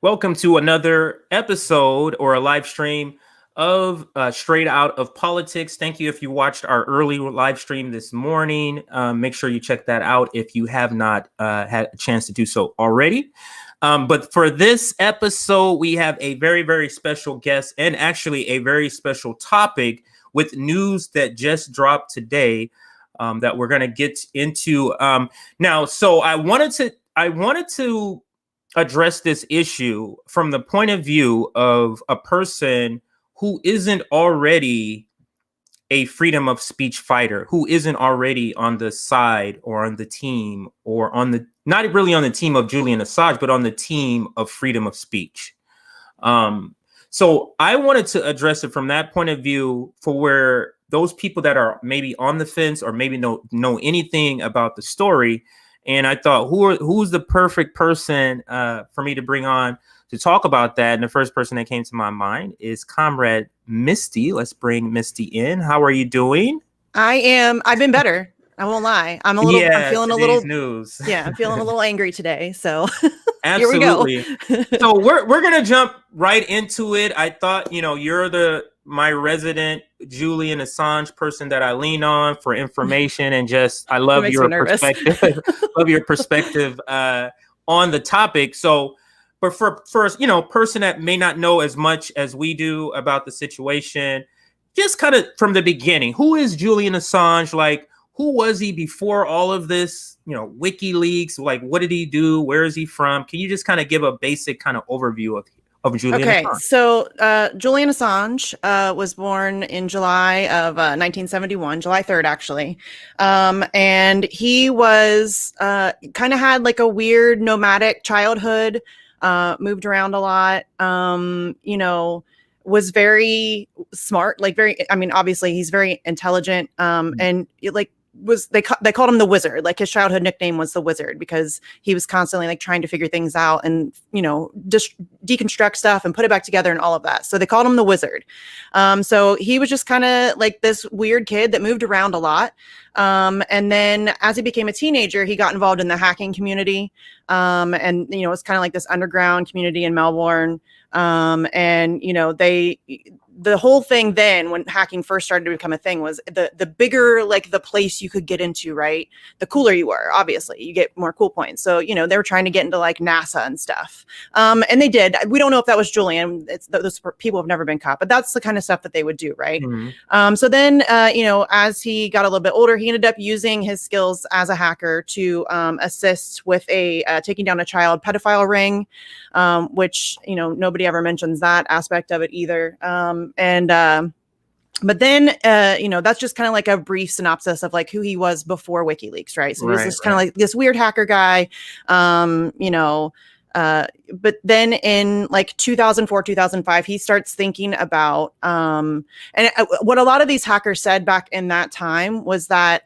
Welcome to another episode or a live stream of Straight Out of Politics. Thank you if you watched our early live stream this morning. Make sure you check that out if you have not had a chance to do so already. But for this episode, we have a very, very special guest and actually a very special topic with news that just dropped today that we're going to get into now. So I wanted to address this issue from the point of view of a person who isn't already a freedom of speech fighter, who isn't already on the side or on the team or on the, not really on the team of Julian Assange, but on the team of freedom of speech. So I wanted to address it from that point of view for where those people that are maybe on the fence or maybe know anything about the story. And I thought, who's the perfect person for me to bring on to talk about that? And the first person that came to my mind is Comrade Misty. Let's bring Misty in. How are you doing? I've been better. I won't lie. I'm feeling a little news. Yeah, I'm feeling a little angry today. So Absolutely. Here we go. So we're gonna jump right into it. I thought, you're my resident Julian Assange person that I lean on for information and I love your perspective. Love your perspective on the topic. So, but for person that may not know as much as we do about the situation, just kind of from the beginning, who is Julian Assange? Like, who was he before all of this? WikiLeaks. Like, what did he do? Where is he from? Can you just kind of give a basic kind of overview of Julian Assange? So Julian Assange was born in July of 1971, July 3rd, actually. And he was kind of had like a weird nomadic childhood, moved around a lot, was very smart, obviously he's very intelligent, and they called him the Wizard. Like, his childhood nickname was the Wizard because he was constantly like trying to figure things out and deconstruct stuff and put it back together and all of that. So they called him the Wizard. So he was just kind of like this weird kid that moved around a lot. And then as he became a teenager, he got involved in the hacking community. And it's kind of like this underground community in Melbourne. The whole thing then, when hacking first started to become a thing, was the bigger, like, the place you could get into, right? The cooler you were, obviously, you get more cool points. So, they were trying to get into like NASA and stuff. And they did. We don't know if that was Julian. Those people have never been caught, but that's the kind of stuff that they would do, right? Mm-hmm. So then, as he got a little bit older, he ended up using his skills as a hacker to assist with taking down a child pedophile ring, which, nobody ever mentions that aspect of it either. But then, that's just kind of like a brief synopsis of like who he was before WikiLeaks, right? So he was just kind of like this weird hacker guy, but then in like 2004, 2005, he starts thinking about, what a lot of these hackers said back in that time was that,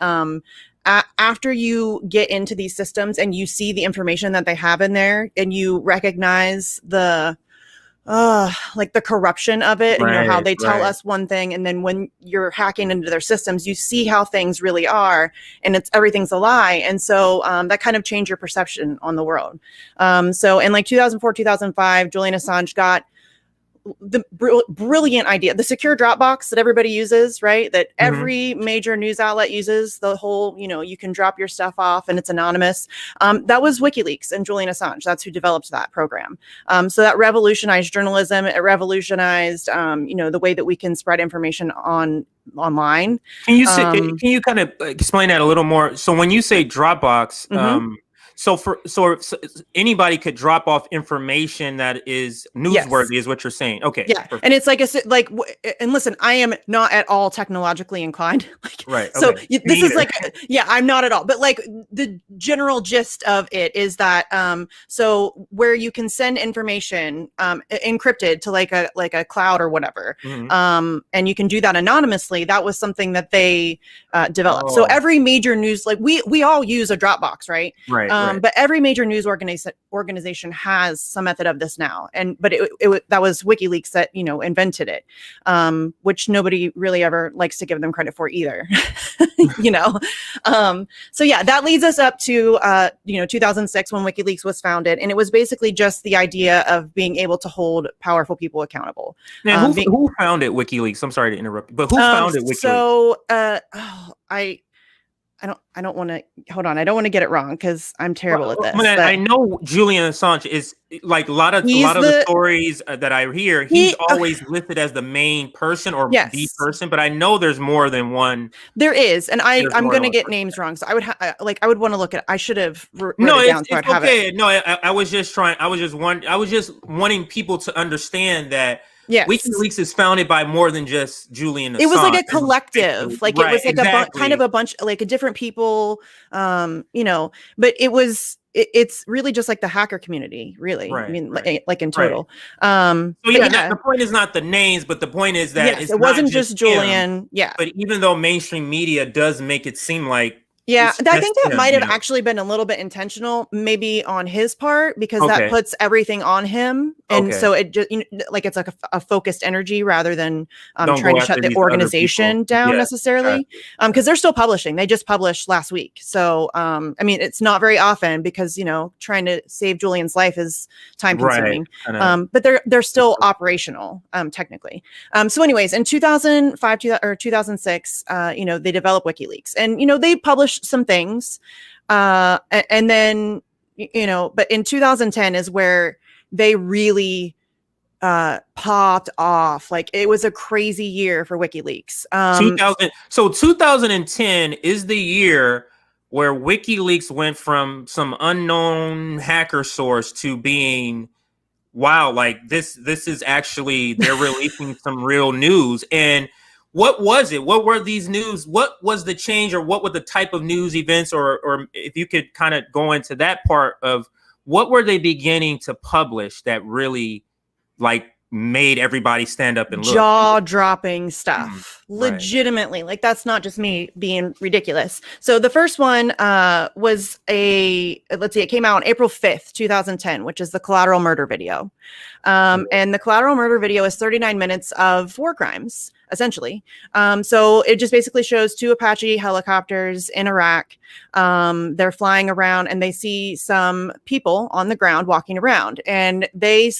after you get into these systems and you see the information that they have in there and you recognize the corruption of it, and how they tell us one thing, and then when you're hacking into their systems, you see how things really are, and everything's a lie. And so that kind of changed your perception on the world. So in like 2004, 2005, Julian Assange got the brilliant idea, the secure Dropbox that everybody uses, right? That every major news outlet uses, the whole, you can drop your stuff off and it's anonymous. That was WikiLeaks and Julian Assange. That's who developed that program. So that revolutionized journalism. It revolutionized, the way that we can spread information online. Can you kind of explain that a little more? So when you say Dropbox, So anybody could drop off information that is newsworthy, is what you're saying. Okay. Yeah. Perfect. And it's and listen, I am not at all technologically inclined. Right. So this is I'm not at all. But like the general gist of it is that, so where you can send information encrypted to like a cloud or whatever, and you can do that anonymously. That was something that they developed. So every major news, like we all use a Dropbox, right? Right. But every major news organization has some method of this now. But that was WikiLeaks that, invented it, which nobody really ever likes to give them credit for either. So yeah, that leads us up to 2006 when WikiLeaks was founded, and it was basically just the idea of being able to hold powerful people accountable. Now, who founded WikiLeaks? I'm sorry to interrupt, but who founded WikiLeaks? So I don't want to hold on. I don't want to get it wrong because I'm terrible at this. I know Julian Assange is like a lot of the stories that I hear. He's always listed as the main person or the person, but I know there's more than one. There is, and I'm going to get names wrong. So I would want to look at it. I should have written it down so I'd have it. No, I was just wanting people to understand that. Yes. WikiLeaks is founded by more than just Julian Assange. It was like a collective, like it was like kind of a bunch, like a different people, but it's really just like the hacker community, really. Right, I mean, like in total. Right. The point is not the names, but the point is that it wasn't just Julian. Him, but even though mainstream media does make it seem like. Yeah, I think that might have actually been a little bit intentional, maybe on his part, because that puts everything on him, and so it just like it's like a focused energy rather than trying to shut the organization down necessarily, because they're still publishing. They just published last week, so I mean it's not very often because trying to save Julian's life is time consuming, but they're still operational technically. So anyways, in 2005 or 2006, they developed WikiLeaks, and they published some things, and then but in 2010 is where they really popped off. Like it was a crazy year for WikiLeaks. 2010 is the year where WikiLeaks went from some unknown hacker source to being wow, like this is actually they're releasing some real news. And what was it? What were these news? What was the change, or what were the type of news events, or if you could kind of go into that part of what were they beginning to publish that really like made everybody stand up and look? Jaw-dropping stuff. Legitimately. Like that's not just me being ridiculous. So the first one was it came out on April 5th, 2010, which is the Collateral murder video. And the Collateral murder video is 39 minutes of war crimes, essentially. So it just basically shows 2 Apache helicopters in Iraq. They're flying around and they see some people on the ground walking around, and they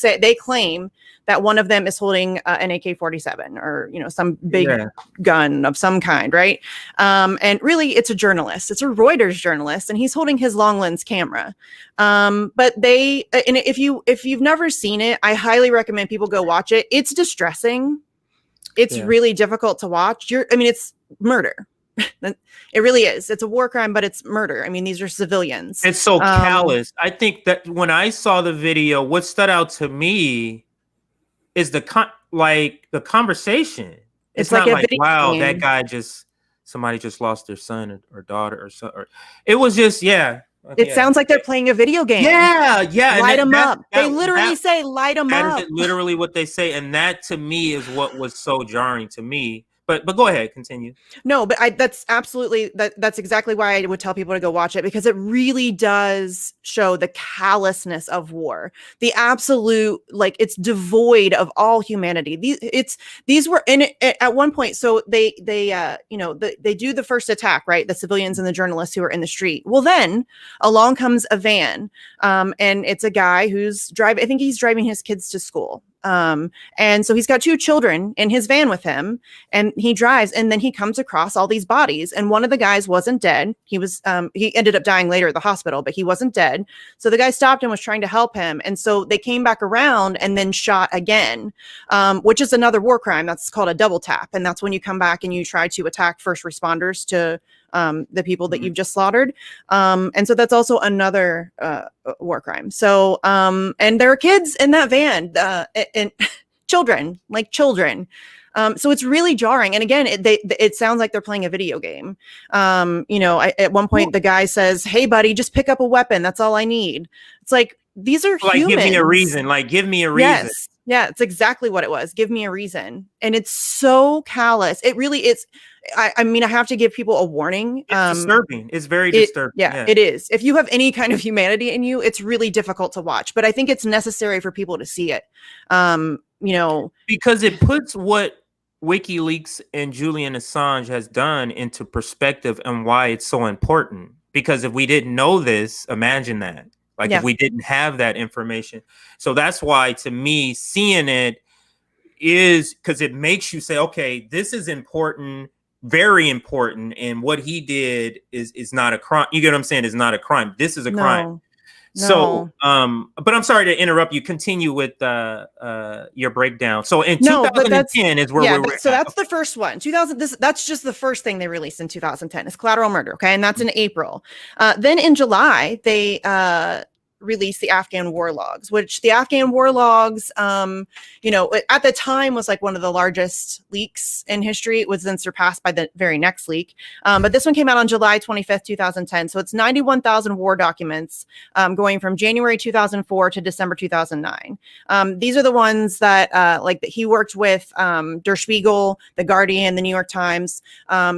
claim that one of them is holding an AK-47 or some big gun of some kind, right? And really, it's a journalist. It's a Reuters journalist, and he's holding his long lens camera. But if you've never seen it, I highly recommend people go watch it. It's distressing. It's really difficult to watch. It's murder. It really is. It's a war crime, but it's murder. I mean, these are civilians. It's so callous. I think that when I saw the video, what stood out to me is the conversation. It's not like, wow, that guy somebody just lost their son or daughter or so. It was just, It sounds like they're playing a video game. Yeah. Light them up. They literally say, light them up. That is literally what they say. And that to me is what was so jarring to me. But go ahead, continue. No, but that's absolutely that's exactly why I would tell people to go watch it, because it really does show the callousness of war, the absolute, like it's devoid of all humanity. These were in it at one point. So they do the first attack, right? The civilians and the journalists who are in the street. Well, then along comes a van, and it's a guy who's driving. I think he's driving his kids to school. And so he's got 2 children in his van with him, and he drives, and then he comes across all these bodies, and one of the guys wasn't dead. He was, he ended up dying later at the hospital, but he wasn't dead. So the guy stopped and was trying to help him. And so they came back around and then shot again, which is another war crime. That's called a double tap. And that's when you come back and you try to attack first responders to the people that you've just slaughtered. And so that's also another war crime. So, and there are kids in that van, and children. So it's really jarring. And again, it sounds like they're playing a video game. At one point the guy says, "Hey buddy, just pick up a weapon. That's all I need." It's like, these are humans. Give me a reason. Give me a reason. Yes. Yeah, it's exactly what it was. Give me a reason. And it's so callous. It really is. I mean, I have to give people a warning. It's disturbing. It's very disturbing. Yeah, it is. If you have any kind of humanity in you, it's really difficult to watch. But I think it's necessary for people to see it. Because it puts what WikiLeaks and Julian Assange has done into perspective and why it's so important. Because if we didn't know this, imagine that. Like if we didn't have that information. So that's why, to me, seeing it is because it makes you say, okay, this is important, very important, and what he did is not a crime. You get what I'm saying? Is not a crime. This is a crime. So, but I'm sorry to interrupt you. Continue with your breakdown. So in 2010 is where we're so that's the first one. 2000. That's just the first thing they released in 2010 is Collateral Murder. Okay, and that's in April. Then in July they released the Afghan War Logs, which the Afghan War Logs, at the time was like one of the largest leaks in history. It was then surpassed by the very next leak. But this one came out on July 25th, 2010. So it's 91,000 war documents going from January 2004 to December 2009. These are the ones that he worked with Der Spiegel, The Guardian, The New York Times,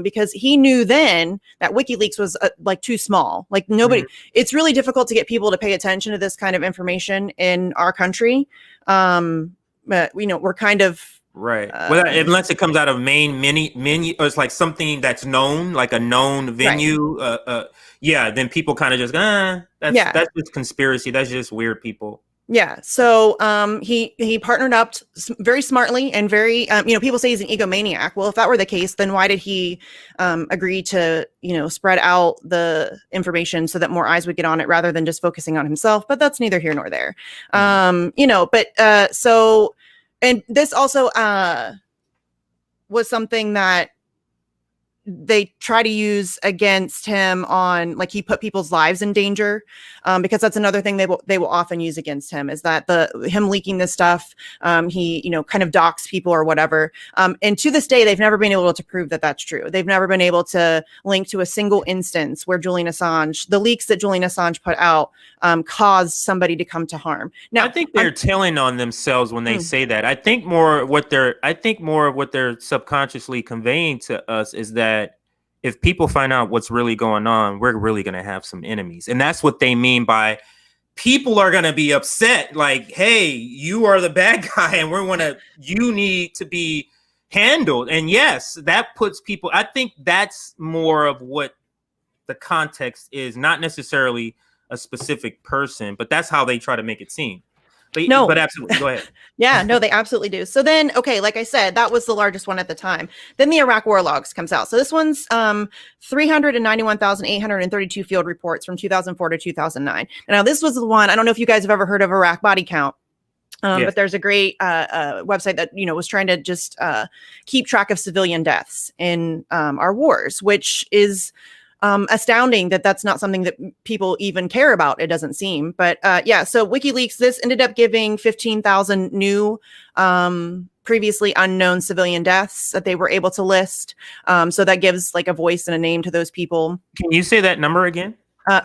because he knew then that WikiLeaks was too small. Like nobody, it's really difficult to get people to pay attention to this kind of information in our country. But we're kind of right. Unless it comes out of main menu, or it's like something that's known, like a known venue. Right. Then people kind of just that's just conspiracy. That's just weird people. Yeah. So he partnered up very smartly and very, people say he's an egomaniac. Well, if that were the case, then why did he agree to, spread out the information so that more eyes would get on it rather than just focusing on himself? But that's neither here nor there. And this also was something that they try to use against him on, like, he put people's lives in danger, because that's another thing they will often use against him, is that him leaking this stuff, he kind of docks people or whatever. And to this day, they've never been able to prove that that's true. They've never been able to link to a single instance where the leaks that Julian Assange put out caused somebody to come to harm. Now, I think they're telling on themselves when they say that. I think more of what they're subconsciously conveying to us is that if people find out what's really going on, we're really going to have some enemies. And that's what they mean by people are going to be upset. Like, hey, you are the bad guy and you need to be handled. And yes, that puts people, I think that's more of what the context is, not necessarily a specific person, but that's how they try to make it seem. But absolutely, go ahead. Yeah, no, they absolutely do. So then, okay, like I said, that was the largest one at the time. Then the Iraq War Logs comes out. So this one's 391,832 field reports from 2004 to 2009. Now, this was the one, I don't know if you guys have ever heard of Iraq Body Count. But there's a great website that, was trying to just keep track of civilian deaths in our wars, which is astounding that that's not something that people even care about. It doesn't seem, but so WikiLeaks, this ended up giving 15,000 new previously unknown civilian deaths that they were able to list. So that gives like a voice and a name to those people. Can you say that number again?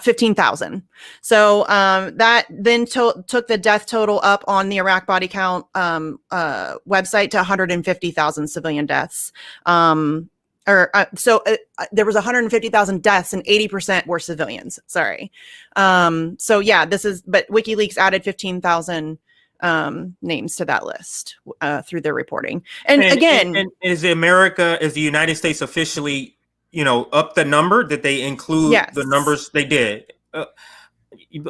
15,000. So that then took the death total up on the Iraq Body Count website to 150,000 civilian deaths. There was 150,000 deaths and 80% were civilians. Sorry. But WikiLeaks added 15,000 names to that list through their reporting. And again, is the United States officially, up the number? Did they include the numbers they did?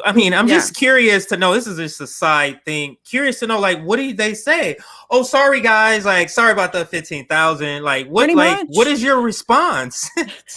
I'm just curious to know. This is just a side thing. Curious to know, like, what did they say? Oh, sorry guys, like, sorry about the 15,000. Like, what is your response?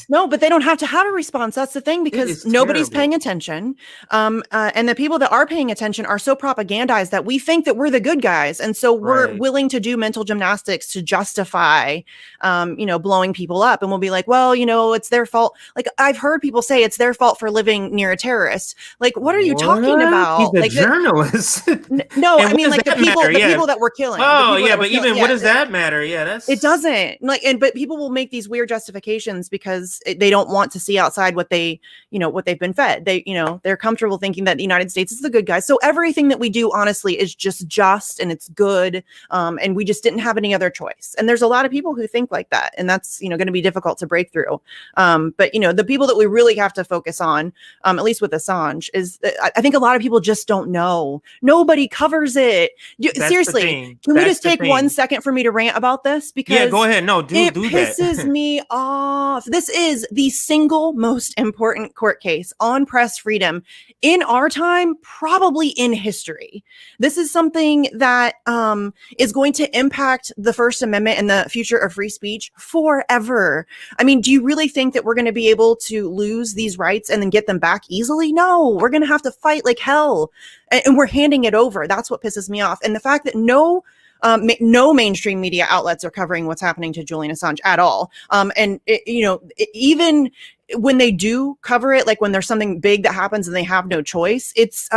No, but they don't have to have a response. That's the thing, because nobody's paying attention. And the people that are paying attention are so propagandized that we think that we're the good guys, and so we're willing to do mental gymnastics to justify, blowing people up. And we'll be like, well, it's their fault. Like, I've heard people say it's their fault for living near a terrorist. Like, what are you talking about? He's a like journalist. No, I mean, like the people that were killing. Oh, yeah, but even what does that matter? Yeah, it doesn't. Like, but people will make these weird justifications because they don't want to see outside what they've been fed. They're comfortable thinking that the United States is the good guys. So everything that we do, honestly, is just and it's good. And we just didn't have any other choice. And there's a lot of people who think like that, and that's going to be difficult to break through. But the people that we really have to focus on, at least with Assange, is I think a lot of people just don't know. Nobody covers it. Seriously, can we just take 1 second for me to rant about this? Because go ahead. No, it pisses me off. This is the single most important court case on press freedom in our time, probably in history. This is something that is going to impact the First Amendment and the future of free speech forever. I mean, do you really think that we're going to be able to lose these rights and then get them back easily? No, we're going to have to fight like hell, and we're handing it over. That's what pisses me off. And the fact that no mainstream media outlets are covering what's happening to Julian Assange at all. Even when they do cover it, like when there's something big that happens and they have no choice, it's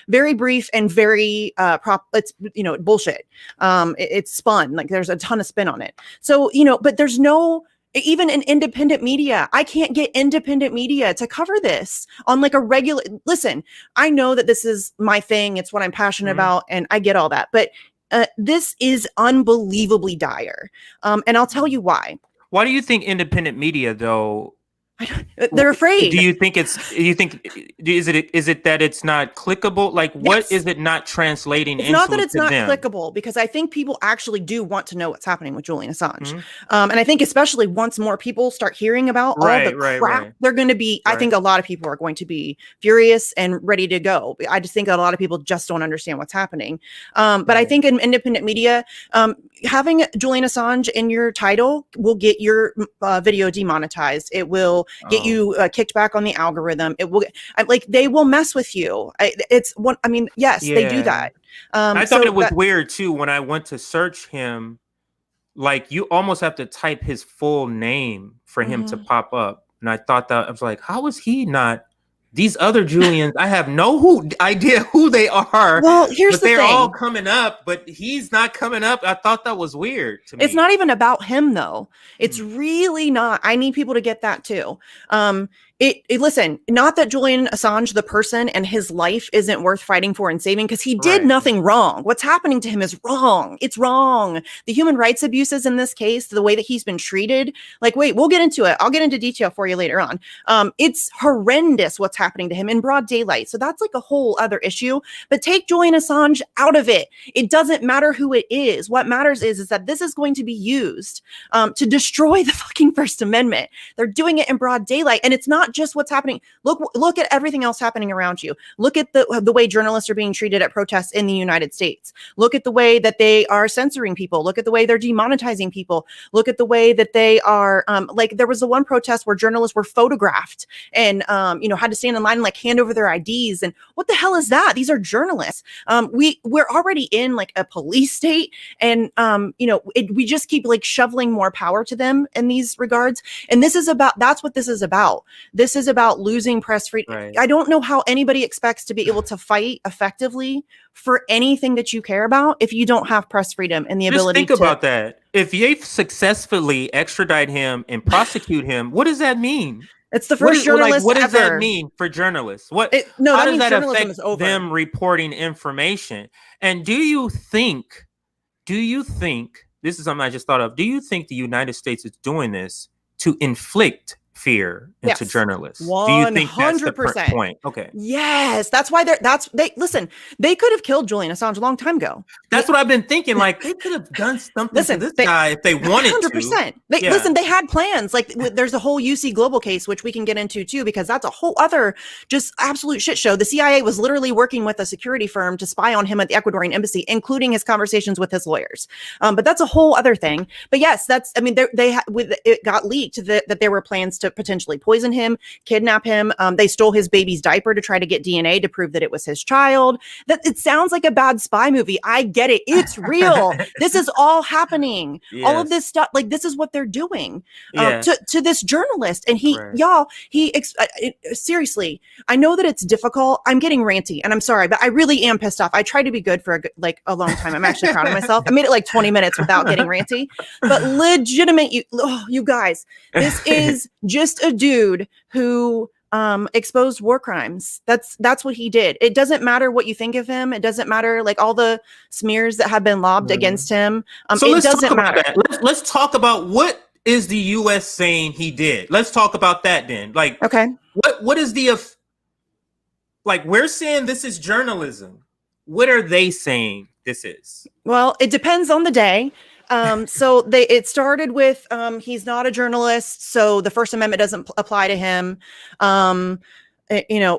very brief and very it's bullshit. It's spun, like there's a ton of spin on it. So but there's no. Even in independent media, I can't get independent media to cover this on like a regular. Listen, I know that this is my thing. It's what I'm passionate about, and I get all that. But this is unbelievably dire, and I'll tell you why. Why do you think independent media, though? They're afraid. Do you think is it that it's not clickable? Like, what is it not translating into? It's not that it's not clickable, because I think people actually do want to know what's happening with Julian Assange. And I think especially once more people start hearing about all the crap, they're going to be, I think a lot of people are going to be furious and ready to go. I just think a lot of people just don't understand what's happening. But I think in independent media, having Julian Assange in your title will get your video demonetized. It will get you kicked back on the algorithm. It will they will mess with you. Yes, they do that. I thought it was weird too when I went to search him. Like, you almost have to type his full name for him to pop up, and I thought that, I was like, how is he not? These other Julians, I have no idea who they are. Well, here's the thing. They're all coming up, but he's not coming up. I thought that was weird to me. It's not even about him, though. It's really not. I need people to get that, too. Listen, not that Julian Assange, the person, and his life isn't worth fighting for and saving, because he did nothing wrong. What's happening to him is wrong. It's wrong. The human rights abuses in this case, the way that he's been treated, we'll get into it. I'll get into detail for you later on. It's horrendous what's happening to him in broad daylight. So that's like a whole other issue. But take Julian Assange out of it. It doesn't matter who it is. What matters is that this is going to be used to destroy the fucking First Amendment. They're doing it in broad daylight, and it's not just what's happening. Look at everything else happening around you. Look at the way journalists are being treated at protests in the United States. Look at the way that they are censoring people. Look at the way they're demonetizing people. Look at the way that they are there was the one protest where journalists were photographed and had to stand in line and hand over their IDs. And what the hell is that? These are journalists. We're already in a police state, and we just keep shoveling more power to them in these regards. And that's what this is about. This is about losing press freedom. Right. I don't know how anybody expects to be able to fight effectively for anything that you care about if you don't have press freedom and the ability to think about that. If you successfully extradite him and prosecute him, what does that mean? It's the first journalist what does ever. That mean for journalists? How does that affect them reporting information? And do you think, this is something I just thought of, do you think the United States is doing this to inflict fear into journalists? 100%. Do you think that's the point? Okay. Yes, that's why they could have killed Julian Assange a long time ago. That's what I've been thinking. They could have done something to this guy if they wanted 100%. Listen, they had plans. There's a whole UC Global case, which we can get into too, because that's a whole other just absolute shit show. The CIA was literally working with a security firm to spy on him at the Ecuadorian embassy, including his conversations with his lawyers. But that's a whole other thing. But yes, it got leaked that there were plans to potentially poison him, kidnap him. They stole his baby's diaper to try to get DNA to prove that it was his child. That it sounds like a bad spy movie. I get it. It's real. This is all happening. Yes. All of this stuff, like this is what they're doing to this journalist. And seriously, I know that it's difficult. I'm getting ranty and I'm sorry, but I really am pissed off. I tried to be good for a long time. I'm actually proud of myself. I made it like 20 minutes without getting ranty, but legitimate, you guys, this is just a dude who exposed war crimes. That's what he did. It doesn't matter what you think of him. It doesn't matter like all the smears that have been lobbed against him. So it doesn't matter. Let's talk about what is the U.S. saying he did. Let's talk about that then. Like, okay, what is the like? We're saying this is journalism. What are they saying this is? Well, it depends on the day. So it started with, he's not a journalist, so the First Amendment doesn't apply to him.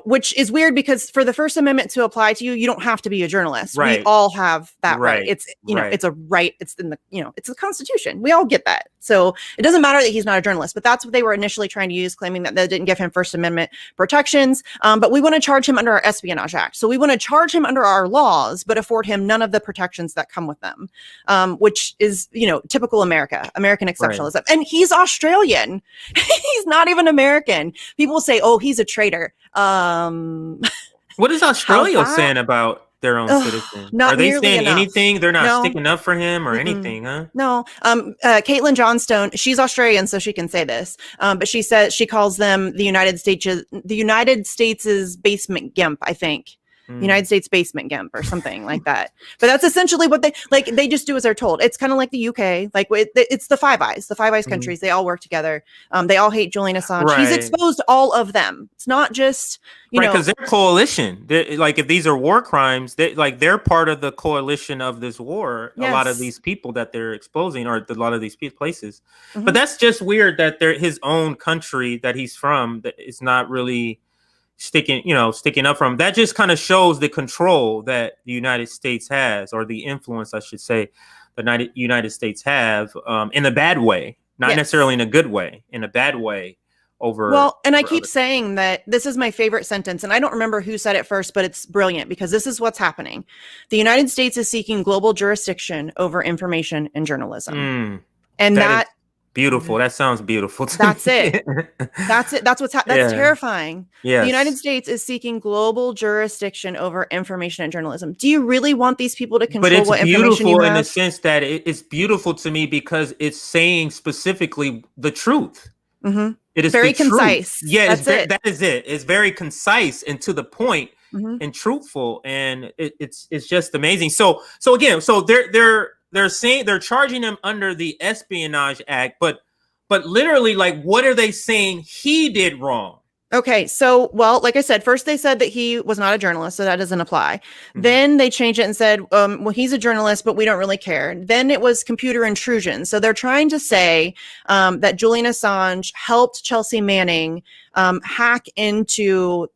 Which is weird because for the First Amendment to apply to you, you don't have to be a journalist. Right. We all have that right. It's, it's a right. It's in the, it's the Constitution. We all get that. So it doesn't matter that he's not a journalist, but that's what they were initially trying to use, claiming that they didn't give him First Amendment protections. But we want to charge him under our Espionage Act. So we want to charge him under our laws, but afford him none of the protections that come with them, which is, typical American exceptionalism. Right. And he's Australian. He's not even American. People say, oh, he's a traitor. What is Australia saying about their own citizens? Are they saying anything? They're not sticking up for him or anything, huh? No. Caitlin Johnstone, she's Australian, so she can say this. But she says she calls them the United States' basement gimp, I think. United States basement gimp or something like that. But that's essentially what they just do as they're told. It's kind of like the UK, it's the Five Eyes countries. They all work together. They all hate Julian Assange. Right. He's exposed all of them. It's not just, because they're coalition. If these are war crimes, they're part of the coalition of this war. Yes. A lot of these people that they're exposing are a lot of these places. Mm-hmm. But that's just weird that they're his own country that he's from, that is not really sticking up from. That just kind of shows the control that the United States has, or the influence, I should say, the United States have in a bad way, not necessarily in a good way, in a bad way over. Well, and I keep saying that this is my favorite sentence, and I don't remember who said it first, but it's brilliant because this is what's happening. The United States is seeking global jurisdiction over information and journalism. And that beautiful. That sounds beautiful. That's it. That's what's that's terrifying. Yes. The United States is seeking global jurisdiction over information and journalism. Do you really want these people to control what information you have? But it's beautiful in the sense that it's beautiful to me because it's saying specifically the truth. Mm-hmm. It is very concise. Yeah, that is it. It's very concise and to the point and truthful, and it's just amazing. So again, they're saying they're charging him under the Espionage Act, but literally, what are they saying he did wrong? Okay, so, well, like I said, first they said that he was not a journalist, so that doesn't apply. Mm-hmm. Then they changed it and said, well, he's a journalist, but we don't really care. Then it was computer intrusion. So they're trying to say that Julian Assange helped Chelsea Manning hack into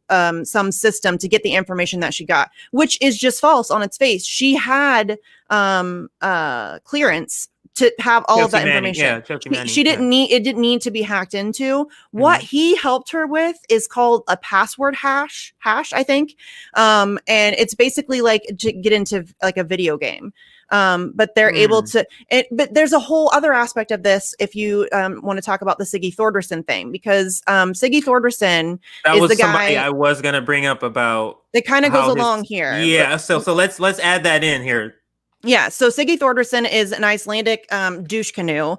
some system to get the information that she got, which is just false on its face. She had clearance to have all of that information. She didn't need, it didn't need to be hacked into. What he helped her with is called a password hash, I think. And it's basically like to get into like a video game. But they're able to, but there's a whole other aspect of this if you want to talk about the Siggy Thordarson thing, because Siggy Thordarson is the guy I was going to bring up about. It kind of goes along here. Yeah, so let's add that in here. Yeah, so Siggy Thordarson is an Icelandic douche canoe.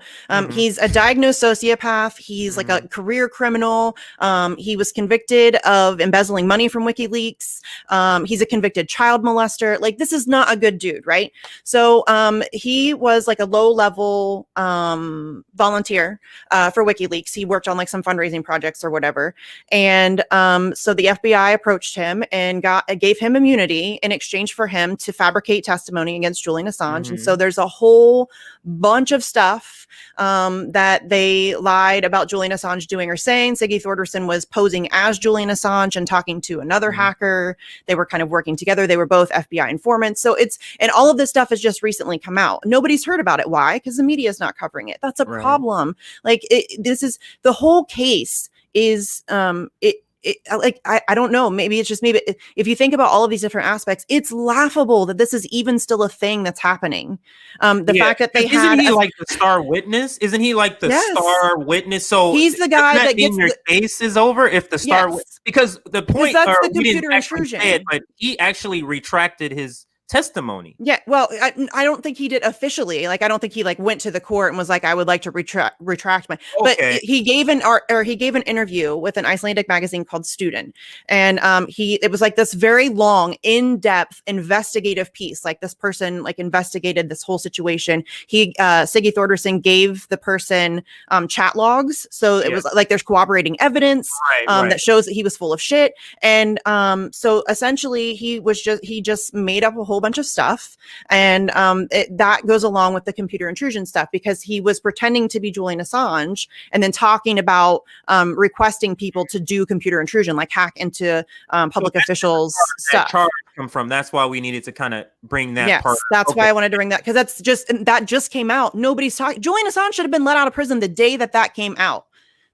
He's a diagnosed sociopath. He's like a career criminal. He was convicted of embezzling money from WikiLeaks. He's a convicted child molester. Like, this is not a good dude, right? So he was like a low-level volunteer for WikiLeaks. He worked on like some fundraising projects or whatever. And so the FBI approached him and gave him immunity in exchange for him to fabricate testimony against Julian Assange. And so there's a whole bunch of stuff that they lied about Julian Assange doing or saying. Siggy Thordarson was posing as Julian Assange and talking to another hacker. They were kind of working together. They were both FBI informants. So and all of this stuff has just recently come out. Nobody's heard about it. Why? Because the media is not covering it. That's a problem. Like this is the whole case is I don't know. Maybe it's just if you think about all of these different aspects, it's laughable that this is even still a thing that's happening. The fact that isn't he like the star witness? Isn't he like the star witness? So he's the guy that gets your case is over if the star because the point that's the computer intrusion. But he actually retracted his testimony. Yeah, well, I don't think he did officially. Like, I don't think he like went to the court and was like, I would like to retract my. But he gave an interview with an Icelandic magazine called Student, and it was like this very long, in-depth investigative piece. Like this person like investigated this whole situation. Siggy Thordarson gave the person chat logs, so it was like there's corroborating evidence that shows that he was full of shit. And so essentially he just made up a whole bunch of stuff, and that goes along with the computer intrusion stuff, because he was pretending to be Julian Assange and then talking about requesting people to do computer intrusion, like hack into public officials stuff. Come from. That's why we needed to kind of bring that part. That's why I wanted to bring that, because that just came out. Nobody's talking. Julian Assange should have been let out of prison the day that came out.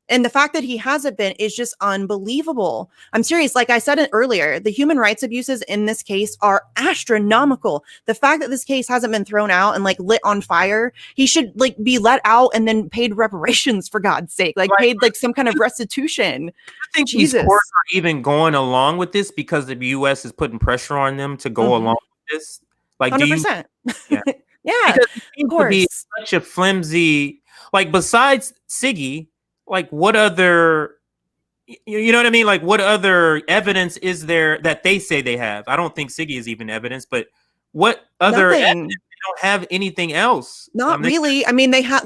And the fact that he hasn't been is just unbelievable. I'm serious. Like I said it earlier, the human rights abuses in this case are astronomical. The fact that this case hasn't been thrown out and like lit on fire, he should like be let out and then paid reparations, for God's sake, like paid like some kind of restitution. I think these courts are even going along with this because the U.S. is putting pressure on them to go along with this. Like 100%. Yeah. Because it seems to be such a flimsy, like besides Siggy, like what other, you know what I mean? Like what other evidence is there that they say they have? I don't think Siggy is even evidence, but what other evidence? They don't have anything else. Not really. I mean, they had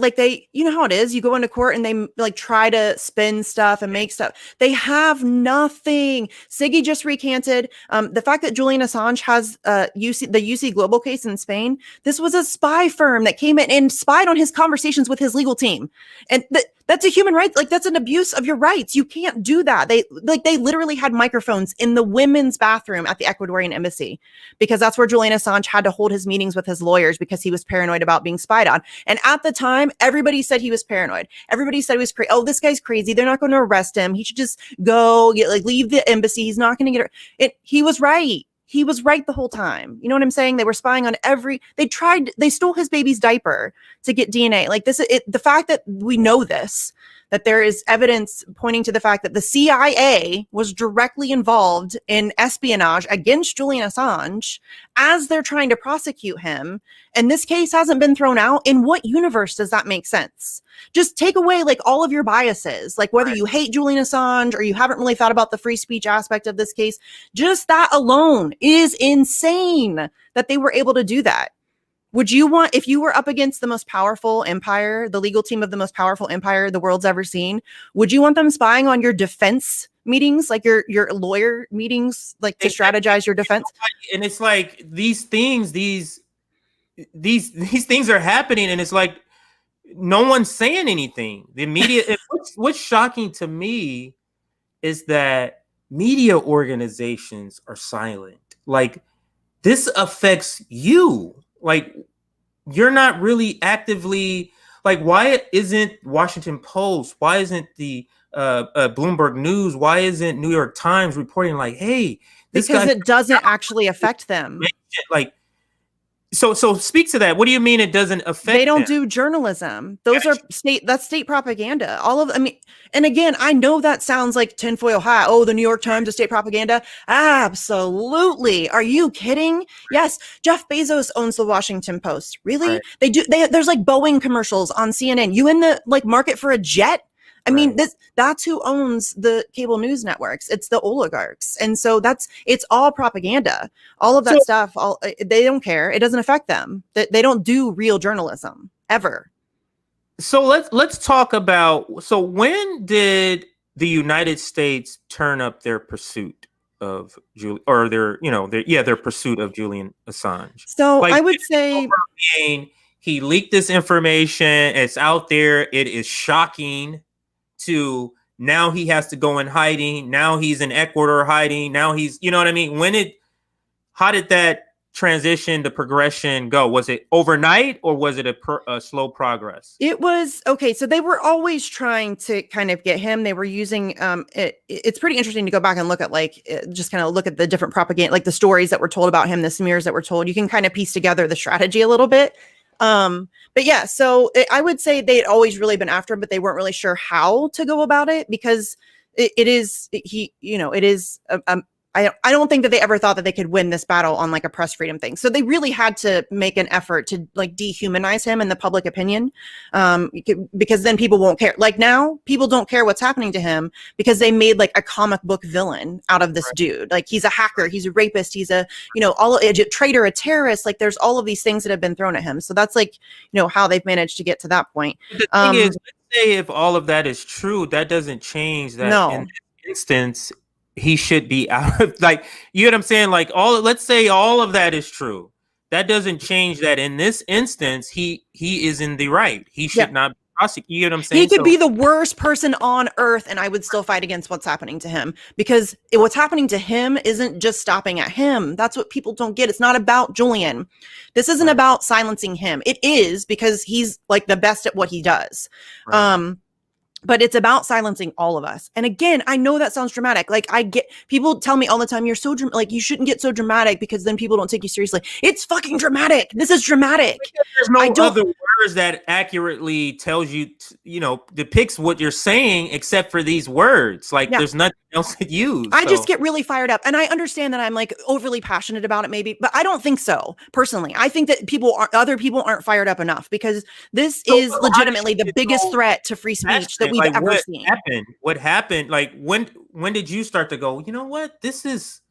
you know how it is. You go into court and they like try to spin stuff and make stuff. They have nothing. Siggy just recanted. The fact that Julian Assange has the UC Global case in Spain. This was a spy firm that came in and spied on his conversations with his legal team, and that's a human right. Like that's an abuse of your rights. You can't do that. They literally had microphones in the women's bathroom at the Ecuadorian embassy, because that's where Julian Assange had to hold his meetings with his lawyers because he was paranoid about being spied on. And at the time, everybody said he was paranoid. Everybody said he was crazy. Oh, this guy's crazy. They're not going to arrest him. He should just go leave the embassy. He's not going to get it. He was right. He was right the whole time. You know what I'm saying? They were spying on they stole his baby's diaper to get DNA. Like the fact that we know this, that there is evidence pointing to the fact that the CIA was directly involved in espionage against Julian Assange as they're trying to prosecute him. And this case hasn't been thrown out. In what universe does that make sense? Just take away like all of your biases, like whether you hate Julian Assange or you haven't really thought about the free speech aspect of this case. Just that alone is insane that they were able to do that. Would you want, if you were up against the most powerful empire, the legal team of the most powerful empire the world's ever seen, would you want them spying on your defense meetings, like your lawyer meetings, like to strategize your defense? And it's like these things are happening, and it's like no one's saying anything. The media. What's shocking to me is that media organizations are silent. Like this affects you. Like you're not really actively like, why isn't Washington Post? Why isn't the Bloomberg News? Why isn't New York Times reporting like, hey, because it doesn't actually affect them. Like, so speak to that. What do you mean it doesn't affect They don't do journalism. Those are state propaganda. And again, I know that sounds like tinfoil hat. Oh, the New York Times is state propaganda. Absolutely. Are you kidding? Yes. Jeff Bezos owns the Washington Post. Really? Right. They do. There's like Boeing commercials on CNN. You in the like market for a jet? I mean, that's who owns the cable news networks. It's the oligarchs. And so it's all propaganda. All of that stuff, they don't care. It doesn't affect them. They don't do real journalism ever. So let's talk about, so when did the United States turn up their pursuit? of Julian, or their pursuit of Julian Assange. So Like, I would say he leaked this information. It's out there. It is shocking. To now he has to go in hiding. Now he's in Ecuador hiding. Now he's, you know what I mean? How did that transition, the progression go? Was it overnight, or was it a slow progress? It was okay. So they were always trying to kind of get him. They were using it's pretty interesting to go back and look at just kind of look at the different propaganda, like the stories that were told about him, the smears that were told. You can kind of piece together the strategy a little bit. But yeah, so I would say they had always really been after him, but they weren't really sure how to go about it, because it is I don't think that they ever thought that they could win this battle on like a press freedom thing. So they really had to make an effort to like dehumanize him in the public opinion, because then people won't care. Like now, people don't care what's happening to him because they made like a comic book villain out of this dude. Like he's a hacker, he's a rapist, he's a traitor, a terrorist. Like there's all of these things that have been thrown at him. So that's like how they've managed to get to that point. The thing is, let's say if all of that is true, that doesn't change that. No. In this instance, he should be out of, like, you know what I'm saying? Like, let's say all of that is true. That doesn't change that in this instance, he is in the right. He should not be prosecuted. You know what I'm saying? He could be the worst person on earth, and I would still fight against what's happening to him, because what's happening to him isn't just stopping at him. That's what people don't get. It's not about Julian. This isn't about silencing him. It is, because he's like the best at what he does. Right. But it's about silencing all of us. And again, I know that sounds dramatic. Like people tell me all the time, you're so like, you shouldn't get so dramatic because then people don't take you seriously. It's fucking dramatic. This is dramatic. There's no other words that accurately tells you, depicts what you're saying except for these words. Like there's nothing else to use. I just get really fired up, and I understand that I'm like overly passionate about it maybe, but I don't think so personally. I think that other people aren't fired up enough, because this is legitimately the biggest threat to free speech that we've ever seen. What happened? Like when did you start to go, you know what? This is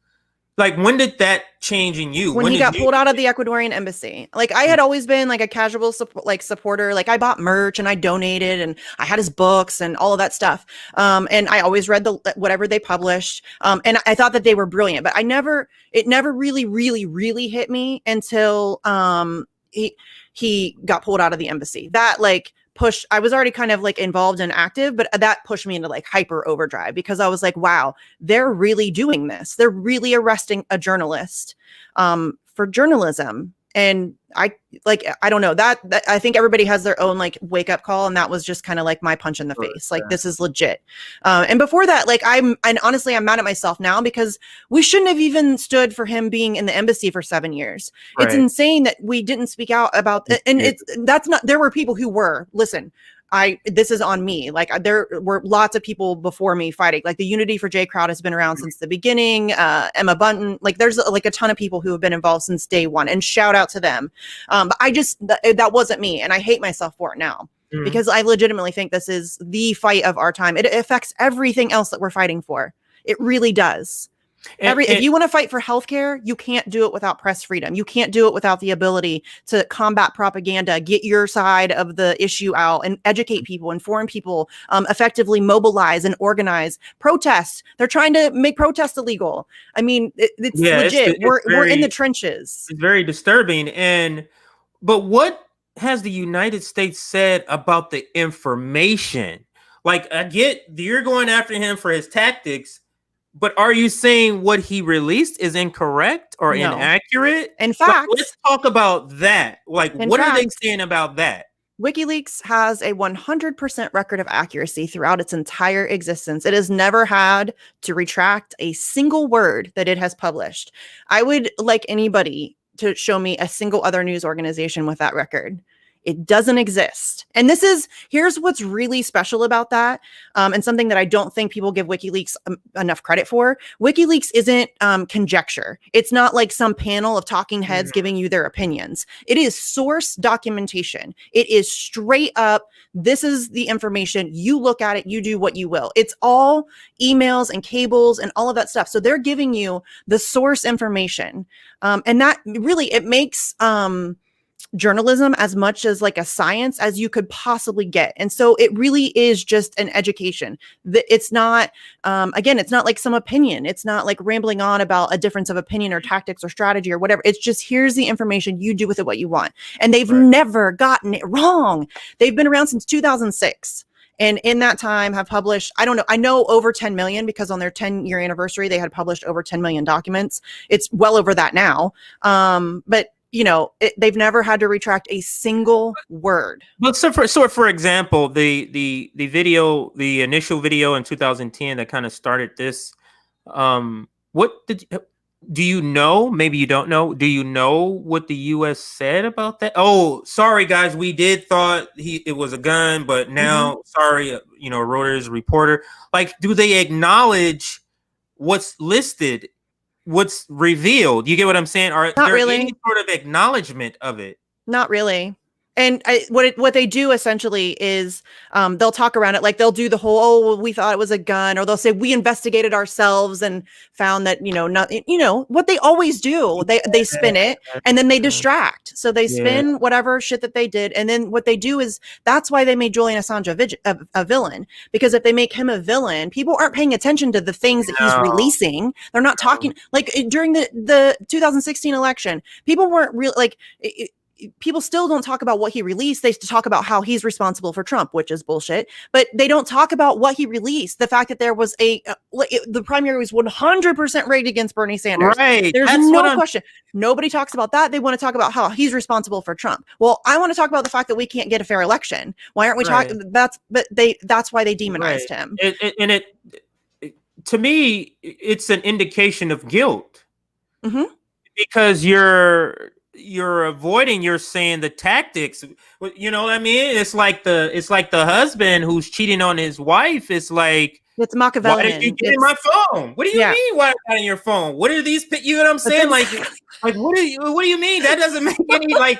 like, when did that change in you? When he got pulled out of the Ecuadorian embassy. Like I had always been like a casual supporter. Like I bought merch and I donated and I had his books and all of that stuff. And I always read whatever they published. And I thought that they were brilliant, but it never really, really, really hit me until he got pulled out of the embassy. That like push, I was already kind of like involved and active, but that pushed me into like hyper overdrive, because I was like, wow, they're really doing this. They're really arresting a journalist for journalism. And I don't know, that I think everybody has their own like wake up call. And that was just kind of like my punch in the face. Like, this is legit. And before that, like honestly, I'm mad at myself now, because we shouldn't have even stood for him being in the embassy for 7 years. Right. It's insane that we didn't speak out about it. And there were people who were, listen, this is on me. Like there were lots of people before me fighting. Like the Unity for J crowd has been around since the beginning. Emma Bunton, like there's like a ton of people who have been involved since day one, and shout out to them. But that wasn't me, and I hate myself for it now, because I legitimately think this is the fight of our time. It affects everything else that we're fighting for. It really does. If you want to fight for healthcare, you can't do it without press freedom. You can't do it without the ability to combat propaganda, get your side of the issue out, and educate people, inform people, effectively mobilize and organize, protest. They're trying to make protests illegal. I mean, it's legit. We're in the trenches. It's very disturbing. But what has the United States said about the information? Like, I get you're going after him for his tactics, but are you saying what he released is incorrect or inaccurate? In fact, let's talk about that. Like, what are they saying about that? WikiLeaks has a 100% record of accuracy throughout its entire existence. It has never had to retract a single word that it has published. I would like anybody to show me a single other news organization with that record. It doesn't exist. And here's what's really special about that. And something that I don't think people give WikiLeaks enough credit for. WikiLeaks isn't conjecture. It's not like some panel of talking heads giving you their opinions. It is source documentation. It is straight up, this is the information. You look at it, you do what you will. It's all emails and cables and all of that stuff. So they're giving you the source information. And that really, it makes journalism as much as like a science as you could possibly get. And so it really is just an education. It's not, again, it's not like some opinion. It's not like rambling on about a difference of opinion or tactics or strategy or whatever. It's just, here's the information, you do with it what you want. And they've never gotten it wrong. They've been around since 2006. And in that time have published, I don't know, I know over 10 million, because on their 10-year anniversary, they had published over 10 million documents. It's well over that now. But you know, they've never had to retract a single word. But so for example, the video, the initial video in 2010 that kind of started this, do you know? Maybe you don't know. Do you know what the U.S. said about that? Oh, sorry guys, we did thought it was a gun, but now sorry, you know, Reuters reporter. Like, do they acknowledge what's listed? What's revealed? You get what I'm saying? Are there any sort of acknowledgement of it? Not really. And what they do essentially is they'll talk around it, like they'll do the whole, oh, well, we thought it was a gun, or they'll say we investigated ourselves and found that, you know, nothing, you know, what they always do. They spin it and then they distract. So they spin whatever shit that they did. And then what they do is, that's why they made Julian Assange a villain, because if they make him a villain, people aren't paying attention to the things that he's releasing. They're not talking, like during the 2016 election, people weren't really like, people still don't talk about what he released. They talk about how he's responsible for Trump, which is bullshit, but they don't talk about what he released. The fact that there was the primary was 100% rigged against Bernie Sanders. Right. There's no question. Nobody talks about that. They want to talk about how he's responsible for Trump. Well, I want to talk about the fact that we can't get a fair election. Why aren't we talking? That's why they demonized him. To me, it's an indication of guilt, because you're avoiding, you're saying the tactics, you know what I mean? It's like the husband who's cheating on his wife. It's like, it's Machiavellian. Why did you get in my phone? What do you mean? Why got in your phone? What are these? You know what I'm saying? Like what do you mean? That doesn't make any like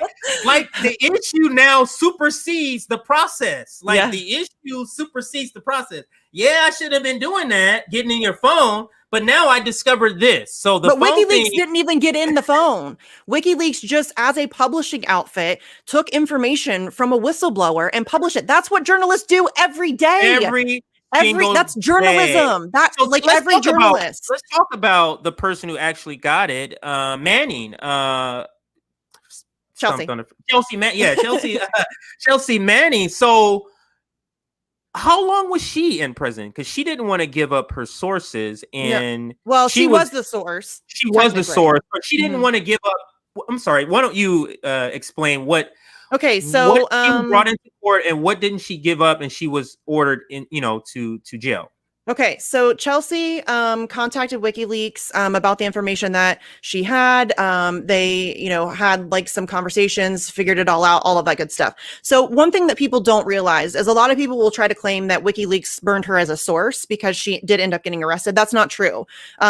the issue now supersedes the process. Like the issue supersedes the process. Yeah, I should have been doing that, getting in your phone. But now I discovered this. So but WikiLeaks didn't even get in the phone. WikiLeaks, just as a publishing outfit, took information from a whistleblower and published it. That's what journalists do every day. That's journalism. That's so like every journalist. Let's talk about the person who actually got it, Manning. Chelsea Manning. So how long was she in prison? Because she didn't want to give up her sources, and she was the source. She was the source, but she didn't want to give up. I'm sorry. Why don't you explain what? Okay, so what she brought into court, and what didn't she give up, and she was ordered to jail. Okay, so Chelsea contacted WikiLeaks about the information that she had. They, had like some conversations, figured it all out, all of that good stuff. So one thing that people don't realize is a lot of people will try to claim that WikiLeaks burned her as a source because she did end up getting arrested. That's not true.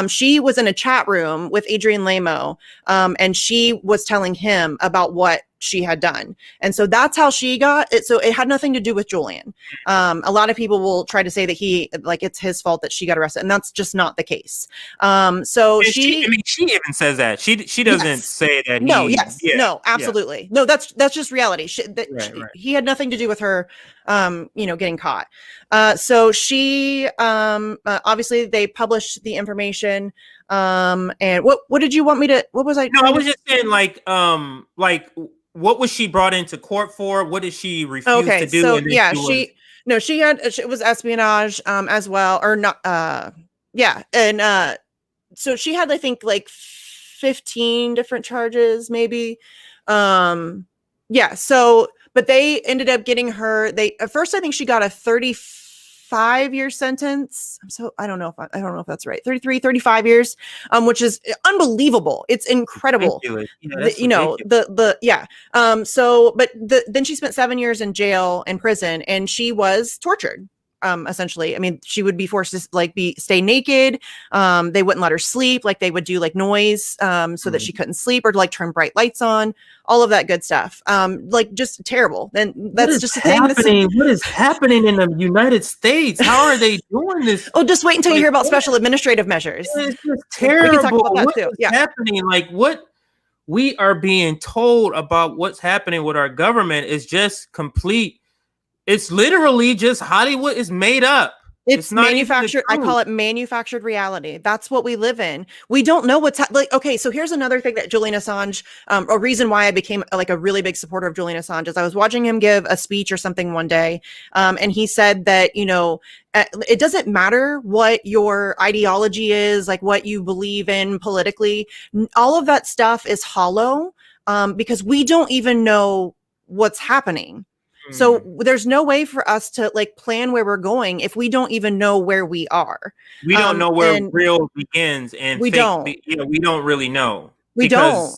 She was in a chat room with Adrian Lamo, and she was telling him about what she had done. And so that's how she got it. So it had nothing to do with Julian. A lot of people will try to say that it's his fault that she got arrested, and that's just not the case. So she even says that she doesn't say that. No, absolutely. No, that's just reality. He had nothing to do with her, getting caught. So she, obviously they published the information. And what did you want me to, what was I? No, I was just saying what was she brought into court for? What did she refuse to do? So it was espionage, as well, or not. And, so she had, I think, like 15 different charges, maybe. So, but they ended up getting her, at first, I think she got a 35-year sentence. I don't know if that's right. 35 years, which is unbelievable. It's incredible. Then she spent 7 years in jail and prison, and she was tortured. Essentially, I mean, she would be forced to stay naked. They wouldn't let her sleep. Like they would do noise, so that she couldn't sleep, or to turn bright lights on, all of that good stuff. Just terrible. And that's just a thing. What is happening in the United States? How are they doing this? Oh, just wait until you hear about special administrative measures. It's just terrible. We can talk about that too. Happening? What? we are being told about what's happening with our government is just complete. It's literally just Hollywood is made up. It's not manufactured. I call it manufactured reality. That's what we live in. We don't know what's like. Okay, so here's another thing that Julian Assange, a reason why I became like a really big supporter of Julian Assange is I was watching him give a speech or something one day, and he said that it doesn't matter what your ideology is, like what you believe in politically. All of that stuff is hollow because we don't even know what's happening. So there's no way for us to like plan where we're going if we don't even know where we are. We don't know where real begins, and we don't. We don't really know. We don't.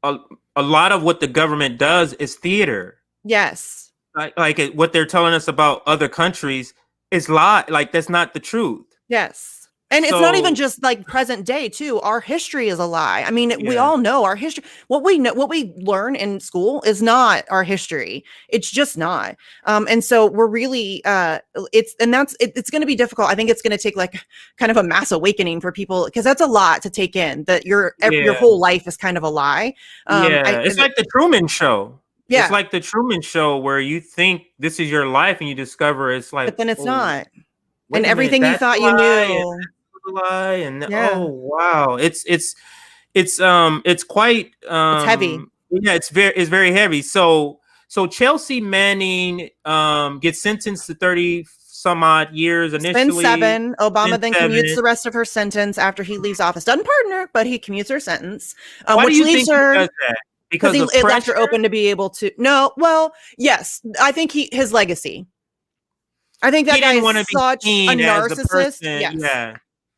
A lot of what the government does is theater. Yes. Like what they're telling us about other countries is lie. Like that's not the truth. Yes. And it's not even just like present day too. Our history is a lie. I mean, we all know our history. What we know, what we learn in school is not our history. It's just not. And so we're really, it's going to be difficult. I think it's going to take like kind of a mass awakening for people because that's a lot to take in that your whole life is kind of a lie. It's like the Truman Show. Yeah. It's like the Truman Show where you think this is your life and you discover it's like, but then it's not. And everything you thought you knew. Lie and oh wow, it's quite it's heavy. Yeah, it's very heavy. So Chelsea Manning gets sentenced to 30 some odd years initially. Then 7. Obama then commutes the rest of her sentence after he leaves office. Doesn't pardon her, but he commutes her sentence. Why do you think he does that? Because it left her open to be able to. No, well, yes, I think his legacy. I think that guy is such a narcissist. Yes. Yeah.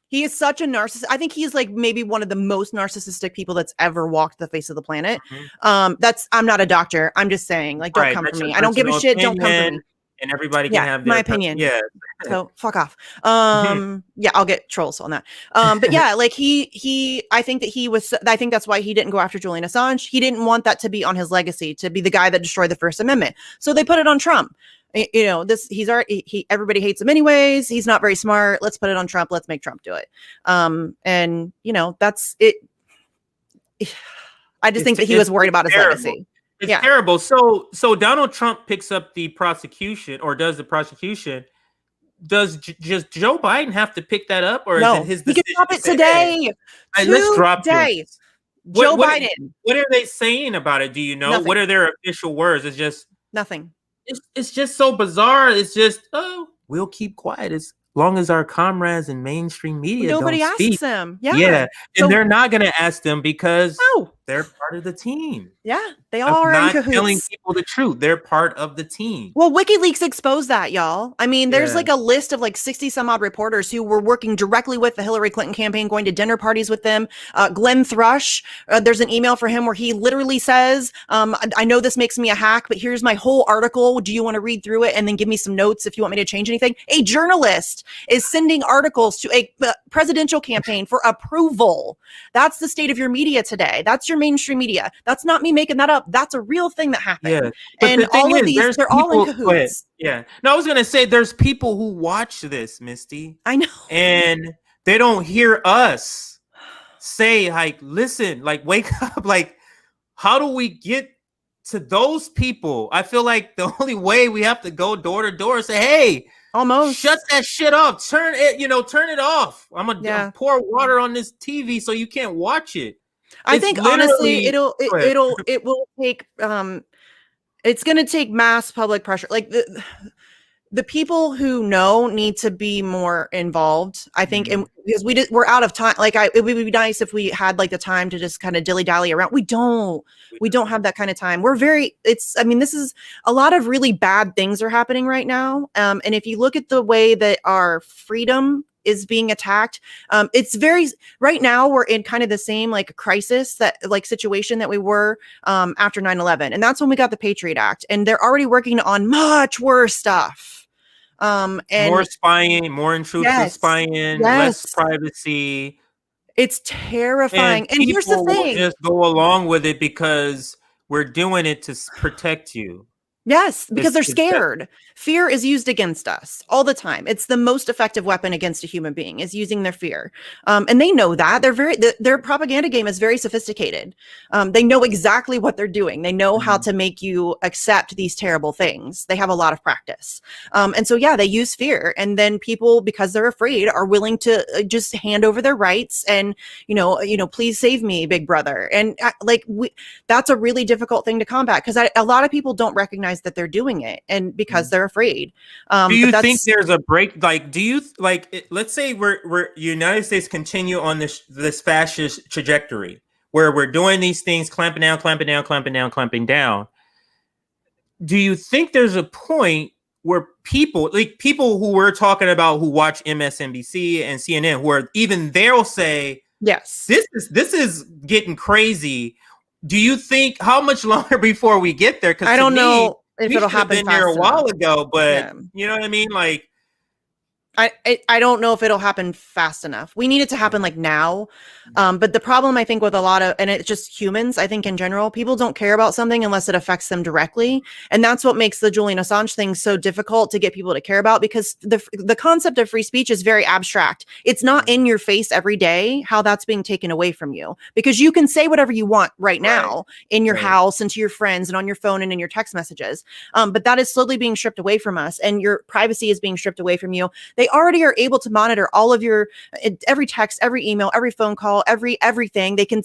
He is such a narcissist. I think he's like maybe one of the most narcissistic people that's ever walked the face of the planet. I'm not a doctor. I'm just saying, like, don't come for me. I don't give a shit. Don't come for me. And everybody can have their my opinion. Yeah. So fuck off. Yeah, I'll get trolls on that. But yeah, like I think that's why he didn't go after Julian Assange. He didn't want that to be on his legacy, to be the guy that destroyed the First Amendment. So they put it on Trump. Everybody hates him anyways. He's not very smart. Let's put it on Trump. Let's make Trump do it. And that's it. I just think that he was worried about his legacy. It's terrible. So Donald Trump picks up the prosecution or does the prosecution. Does just Joe Biden have to pick that up, or is it his decision? He can drop it today. Let's drop it. Joe Biden. What are they saying about it? Do you know? Nothing. What are their official words? It's just nothing. It's just so bizarre. It's just, we'll keep quiet as long as our comrades in mainstream media nobody don't speak. Asks them. Yeah. And they're not going to ask them because they're part of the team. Yeah, they all are in cahoots. Not telling people the truth. They're part of the team. Well, WikiLeaks exposed that, y'all. I mean, there's like a list of like 60 some odd reporters who were working directly with the Hillary Clinton campaign, going to dinner parties with them. Glenn Thrush, there's an email for him where he literally says, I know this makes me a hack, but here's my whole article. Do you want to read through it and then give me some notes if you want me to change anything? A journalist is sending articles to a presidential campaign for approval. That's the state of your media today. That's your mainstream media. That's not me making that up. That's a real thing that happened. Yeah. And all of these, they're all in cahoots. Yeah. No, I was going to say there's people who watch this, Misty. I know. And they don't hear us say, like, listen, like, wake up. Like, how do we get to those people? I feel like the only way we have to go door to door and say, hey, almost shut that shit off. Turn it off. I'm gonna pour water on this TV so you can't watch it. I think honestly, it will take it's going to take mass public pressure. Like the people who know need to be more involved, I think, and because we're out of time. Like it would be nice if we had like the time to just kind of dilly dally around. We don't have that kind of time. This is a lot of really bad things are happening right now. And if you look at the way that our freedom is being attacked, it's very, right now we're in kind of the same like crisis that like situation that we were after 9/11. And that's when we got the Patriot Act, and they're already working on much worse stuff. And more spying, more intrusive spying, less privacy. It's terrifying. And here's the thing: just go along with it because we're doing it to protect you. Yes, because they're scared. Fear is used against us all the time. It's the most effective weapon against a human being, is using their fear. And they know that. Their propaganda game is very sophisticated. They know exactly what they're doing. They know how to make you accept these terrible things. They have a lot of practice. And so, yeah, they use fear. And then people, because they're afraid, are willing to just hand over their rights and, please save me, big brother. And that's a really difficult thing to combat, because a lot of people don't recognize that they're doing it, and because they're afraid. Do you think there's a break? Like, do you let's say we're United States continue on this fascist trajectory where we're doing these things, clamping down. Do you think there's a point where people who we're talking about who watch MSNBC and CNN, where even they'll say, yes, this is getting crazy? Do you think how much longer before we get there? Because I don't know if it'll happen. Been there a while ago, but you know what I mean. Like, I don't know if it'll happen fast enough. We need it to happen like now. But the problem, I think, with a lot of, and it's just humans, I think in general, people don't care about something unless it affects them directly. And that's what makes the Julian Assange thing so difficult to get people to care about, because the concept of free speech is very abstract. It's not in your face every day how that's being taken away from you, because you can say whatever you want right now in your house and to your friends and on your phone and in your text messages. But that is slowly being stripped away from us, and your privacy is being stripped away from you. They already are able to monitor all of your every text, every email, every phone call, everything. They can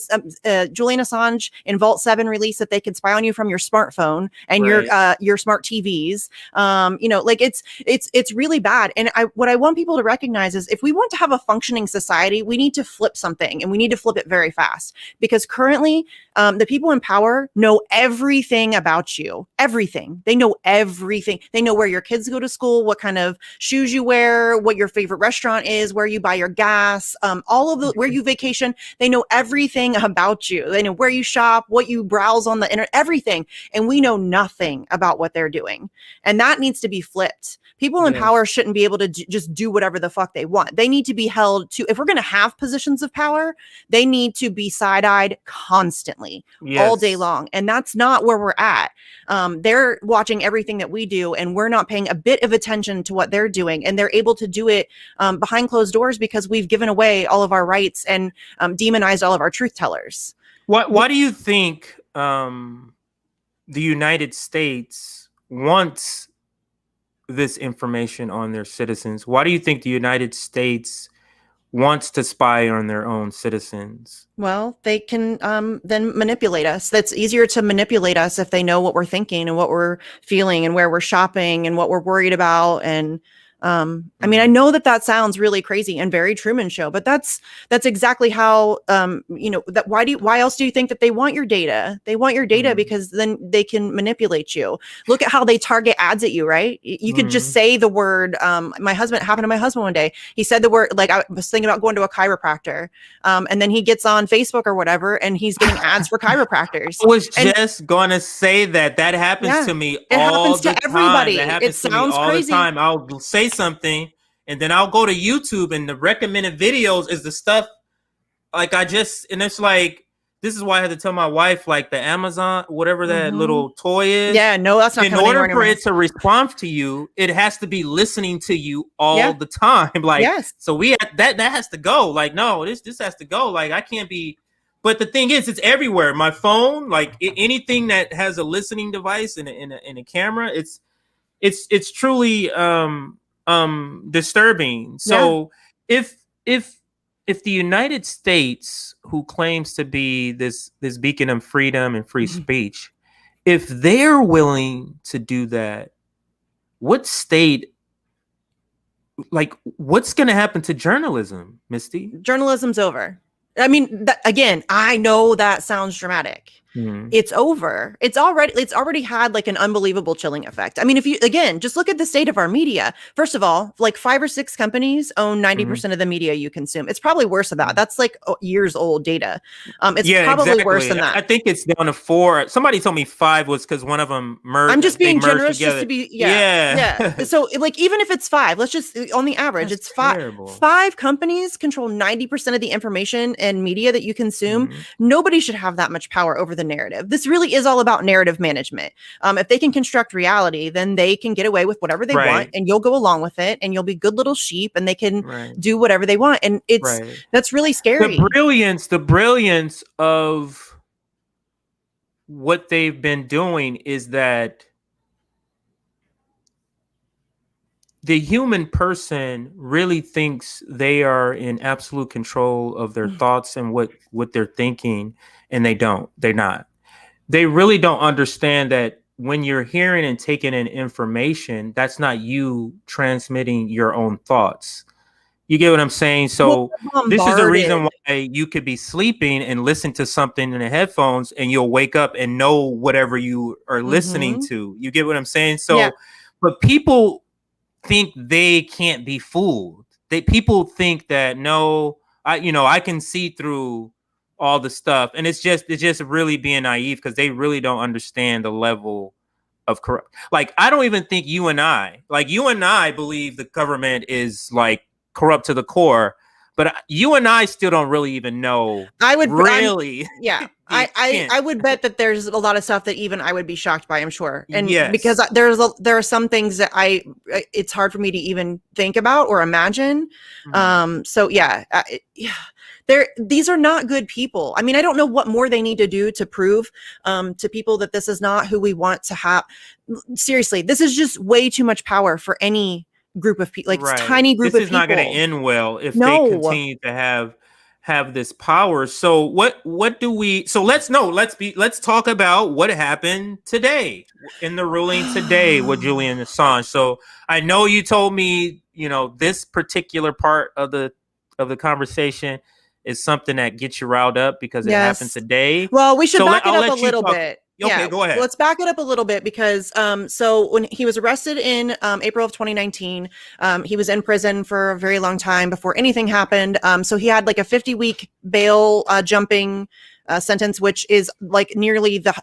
Julian Assange in Vault 7 release that they can spy on you from your smartphone and your smart TVs. It's really bad. And what I want people to recognize is, if we want to have a functioning society, we need to flip something, and we need to flip it very fast, because currently the people in power know everything about you. Everything. They know everything. They know where your kids go to school, what kind of shoes you wear, what your favorite restaurant is, where you buy your gas, all of where you vacation. They know everything about you. They know where you shop, what you browse on the internet, everything. And we know nothing about what they're doing. And that needs to be flipped. People in power shouldn't be able to just do whatever the fuck they want. They need to be held to, if we're going to have positions of power, they need to be side-eyed constantly, all day long. And that's not where we're at. They're watching everything that we do, and we're not paying a bit of attention to what they're doing. And they're able to do it behind closed doors, because we've given away all of our rights and demonized all of our truth tellers. Why do you think the United States wants this information on their citizens? Why do you think the United States wants to spy on their own citizens? Well, they can then manipulate us. That's easier to manipulate us if they know what we're thinking and what we're feeling and where we're shopping and what we're worried about. And I mean, I know that sounds really crazy and very Truman Show, but that's exactly how, why else do you think that they want your data? They want your data because then they can manipulate you. Look at how they target ads at you, right? You could just say the word, happened to my husband one day. He said the word, like, I was thinking about going to a chiropractor. And then he gets on Facebook or whatever, and he's getting ads for chiropractors. I was just going to say that happens to me all the time. It happens to everybody. That happens to me all the time. I'll say something, and then I'll go to YouTube, and the recommended videos is the stuff and it's like, this is why I had to tell my wife, like, the Amazon, whatever that little toy is. Yeah, no, that's not in order for it to respond to you, it has to be listening to you all the time. Like, so that has to go. Like, no, this has to go. Like, I can't be. But the thing is, it's everywhere. My phone, like anything that has a listening device and a camera, it's truly disturbing. So if the United States, who claims to be this beacon of freedom and free speech, if they're willing to do that, what's going to happen to journalism, Misty? Journalism's over. I mean, again, I know that sounds dramatic. It's over. It's already had like an unbelievable chilling effect. I mean, if you, again, just look at the state of our media. First of all, like 5 or 6 companies own 90% of the media you consume. It's probably worse than that. That's like years old data. It's probably worse than that. I think it's down to 4. Somebody told me 5 was because one of them merged. I'm just being generous just to be, yeah. So like, even if it's 5, let's just, on the average, it's 5. Terrible. 5 companies control 90% of the information and media that you consume. Nobody should have that much power over the narrative. This really is all about narrative management. If they can construct reality, then they can get away with whatever they want, and you'll go along with it, and you'll be good little sheep, and they can do whatever they want. And that's really scary. The brilliance of what they've been doing is that the human person really thinks they are in absolute control of their thoughts and what they're thinking, and they're not. They really don't understand that when you're hearing and taking in information, that's not you transmitting your own thoughts. You get what I'm saying? So this is the reason why you could be sleeping and listen to something in the headphones, and you'll wake up and know whatever you are listening to. You get what I'm saying? So, but people think they can't be fooled. People think that I can see through all the stuff, and it's just really being naive, because they really don't understand the level of corrupt. Like, I don't even think you and I believe the government is like corrupt to the core, but you and I still don't really even know. I would bet that there's a lot of stuff that even I would be shocked by, I'm sure. And because there are some things that it's hard for me to even think about or imagine. These are not good people. I mean, I don't know what more they need to do to prove to people that this is not who we want to have. Seriously, this is just way too much power for any group of people, tiny group of people. This is not going to end well if they continue to have this power. So let's talk about what happened today in the ruling today with Julian Assange. So I know you told me, this particular part of the conversation is something that gets you riled up because it happened today. Well, we should back it up a little bit. Okay, go ahead. Let's back it up a little bit, because so when he was arrested in April of 2019, he was in prison for a very long time before anything happened. So he had like a 50-week bail jumping sentence, which is like nearly the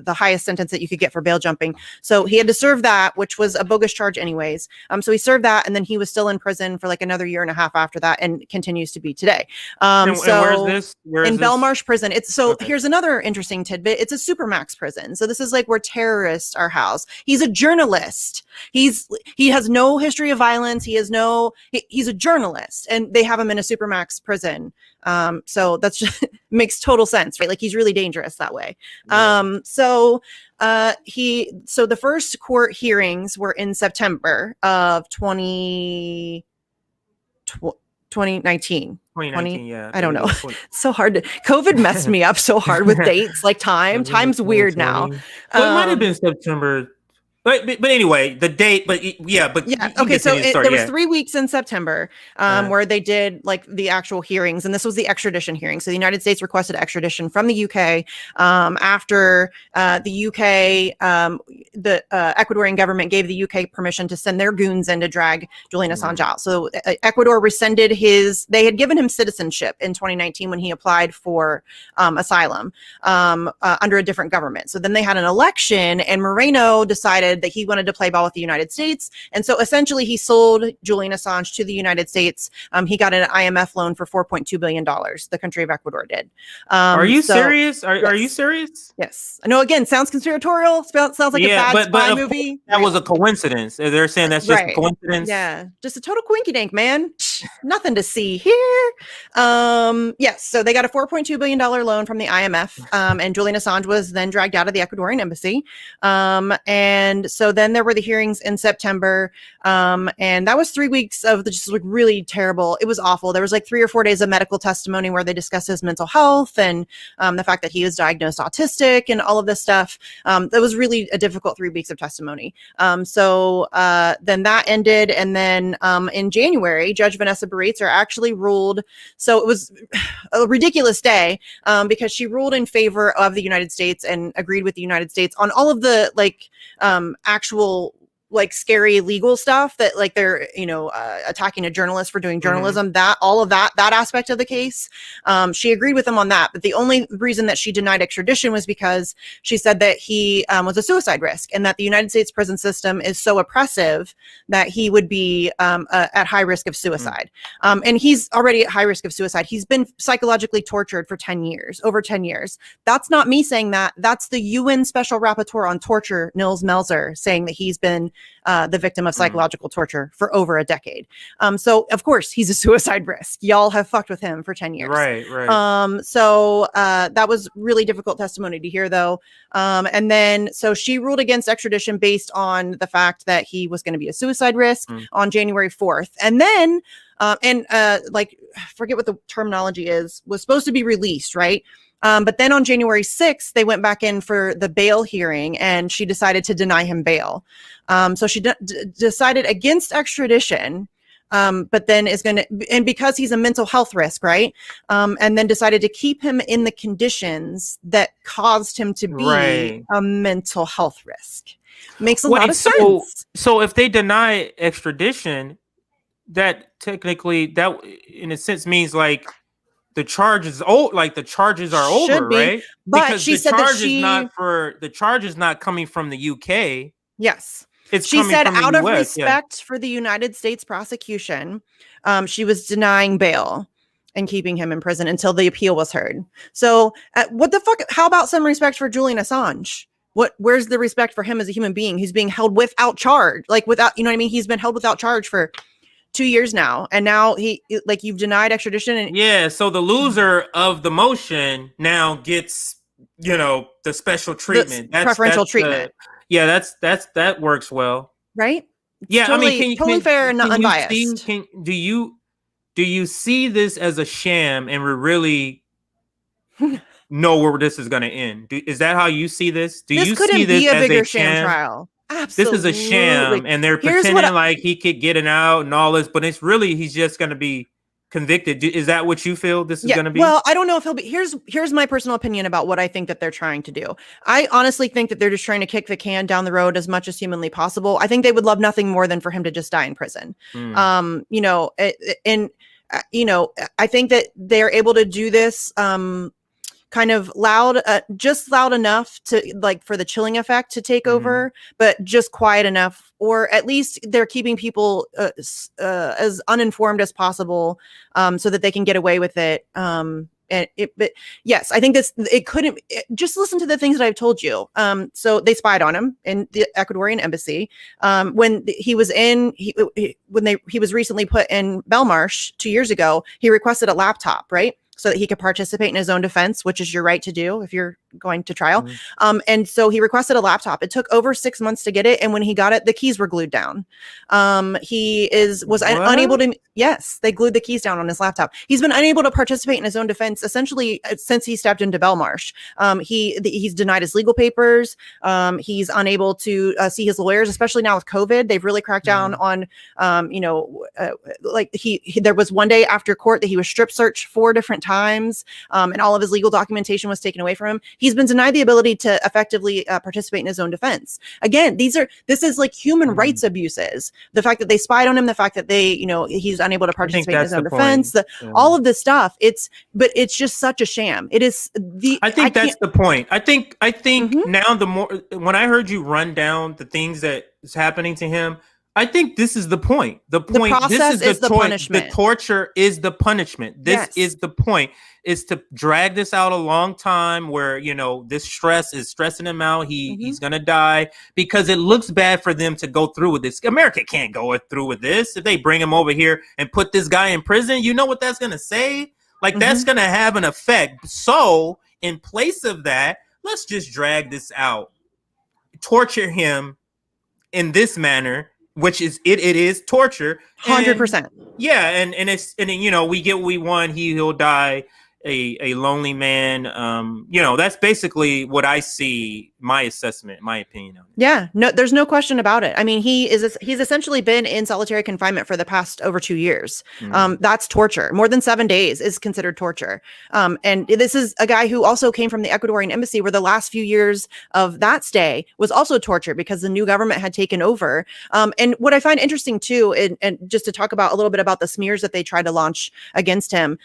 highest sentence that you could get for bail jumping. So he had to serve that, which was a bogus charge anyways. So he served that, and then he was still in prison for like another year and a half after that, and continues to be today. And where's this? In Belmarsh prison. Here's another interesting tidbit. It's a supermax prison. So this is like where terrorists are housed. He's a journalist. He has no history of violence. He's a journalist, and they have him in a supermax prison. So that's just makes total sense, right? Like, he's really dangerous that way. So the first court hearings were in September of 2019. 2019, I don't know. It's so hard COVID messed me up so hard with dates, like time's weird now. Well, it might have been September. But anyway, the date, okay. So there was 3 weeks in September where they did like the actual hearings, and this was the extradition hearing. So the United States requested extradition from the UK after the UK, the Ecuadorian government gave the UK permission to send their goons in to drag Julian Assange out. So Ecuador rescinded they had given him citizenship in 2019 when he applied for asylum under a different government. So then they had an election, and Moreno decided that he wanted to play ball with the United States. And so essentially he sold Julian Assange to the United States. He got an IMF loan for $4.2 billion. The country of Ecuador did. Are you serious? Are you serious? Yes. I know, again, sounds conspiratorial. Sounds like a bad spy movie. That was a coincidence. They're saying that's just a coincidence. Yeah. Just a total quinky dink, man. Nothing to see here. Yes. So they got a $4.2 billion loan from the IMF. And Julian Assange was then dragged out of the Ecuadorian embassy. And so then there were the hearings in September. And that was 3 weeks of just like really terrible. It was awful. There was like 3 or 4 days of medical testimony where they discussed his mental health and the fact that he was diagnosed autistic and all of this stuff. That was really a difficult 3 weeks of testimony. So then that ended. And then in January, Judge Vanessa Baritzer actually ruled. So it was a ridiculous day because she ruled in favor of the United States and agreed with the United States on all of the actual like scary legal stuff that like they're, attacking a journalist for doing journalism, that all of that aspect of the case, she agreed with him on that. But the only reason that she denied extradition was because she said that he was a suicide risk, and that the United States prison system is so oppressive that he would be at high risk of suicide. And he's already at high risk of suicide. He's been psychologically tortured for 10 years, over 10 years. That's not me saying that. That's the UN Special Rapporteur on Torture, Nils Melzer, saying that he's been the victim of psychological torture for over a decade. So of course he's a suicide risk. Y'all have fucked with him for 10 years. Right. So that was really difficult testimony to hear, though. And then so she ruled against extradition based on the fact that he was going to be a suicide risk on January 4th. And then like, forget what the terminology is, was supposed to be released, right? But then on January 6th, they went back in for the bail hearing, and she decided to deny him bail. So she decided against extradition, but then is going to, and because he's a mental health risk, right? And then decided to keep him in the conditions that caused him to be a mental health risk. Makes a lot of sense. So if they deny extradition, that technically, that in a sense means like the charges are over, right? But because she the said charge that the charge is not coming from the UK. Yes. She said out of respect for the United States prosecution, she was denying bail and keeping him in prison until the appeal was heard. So what the fuck? How about some respect for Julian Assange? Where's the respect for him as a human being who's being held without charge? Like without, you know what I mean? He's been held without charge for 2 years now, and now you've denied extradition. And so the loser of the motion now gets, the special treatment, preferential treatment. That works well, right? Yeah, totally, totally fair and unbiased. Do you see this as a sham, and we really know where this is going to end? Is that how you see this? This couldn't be a bigger sham trial. Absolutely. This is a sham, and they're pretending like he could get it out and all this, but it's really he's just going to be convicted. Is that what you feel this is going to be? Well, I don't know if he'll be. Here's my personal opinion about what I think that they're trying to do. I honestly think that they're just trying to kick the can down the road as much as humanly possible. I think they would love nothing more than for him to just die in prison. I think that they're able to do this kind of loud, just loud enough to like for the chilling effect to take over, but just quiet enough, or at least they're keeping people as uninformed as possible, so that they can get away with it. But yes, I think just listen to the things that I've told you. So they spied on him in the Ecuadorian embassy. When he was recently put in Belmarsh 2 years ago, he requested a laptop, right? So that he could participate in his own defense, which is your right to do if you're going to trial. And so he requested a laptop. It took over 6 months to get it. And when he got it, the keys were glued down. Was unable to, yes, they glued the keys down on his laptop. He's been unable to participate in his own defense essentially since he stepped into Belmarsh. He's denied his legal papers. He's unable to see his lawyers, especially now with COVID. They've really cracked down on, there was one day after court that he was strip searched 4 different times, and all of his legal documentation was taken away from him. He's been denied the ability to effectively participate in his own defense. Again, this is like human rights abuses. The fact that they spied on him, the fact that he's unable to participate in his own defense, all of this stuff. It's just such a sham. It is I think that's the point. I think now the more when I heard you run down the things that is happening to him, I think this is the point. The process is the punishment. The torture is the punishment. This is the point, is to drag this out a long time where, this stress is stressing him out. He's going to die because it looks bad for them to go through with this. America can't go through with this. If they bring him over here and put this guy in prison, you know what that's going to say? Like, that's going to have an effect. So in place of that, let's just drag this out, torture him in this manner, which is it is torture. 100%. Yeah, and we get what we want. He'll die, a lonely man. That's basically what I see, my assessment, my opinion on it. Yeah, no, there's no question about it. I mean, he's essentially been in solitary confinement for the past over 2 years. That's torture. More than 7 days is considered torture. And this is a guy who also came from the Ecuadorian embassy, where the last few years of that stay was also torture because the new government had taken over. And what I find interesting too, and just to talk about a little bit about the smears that they tried to launch against him,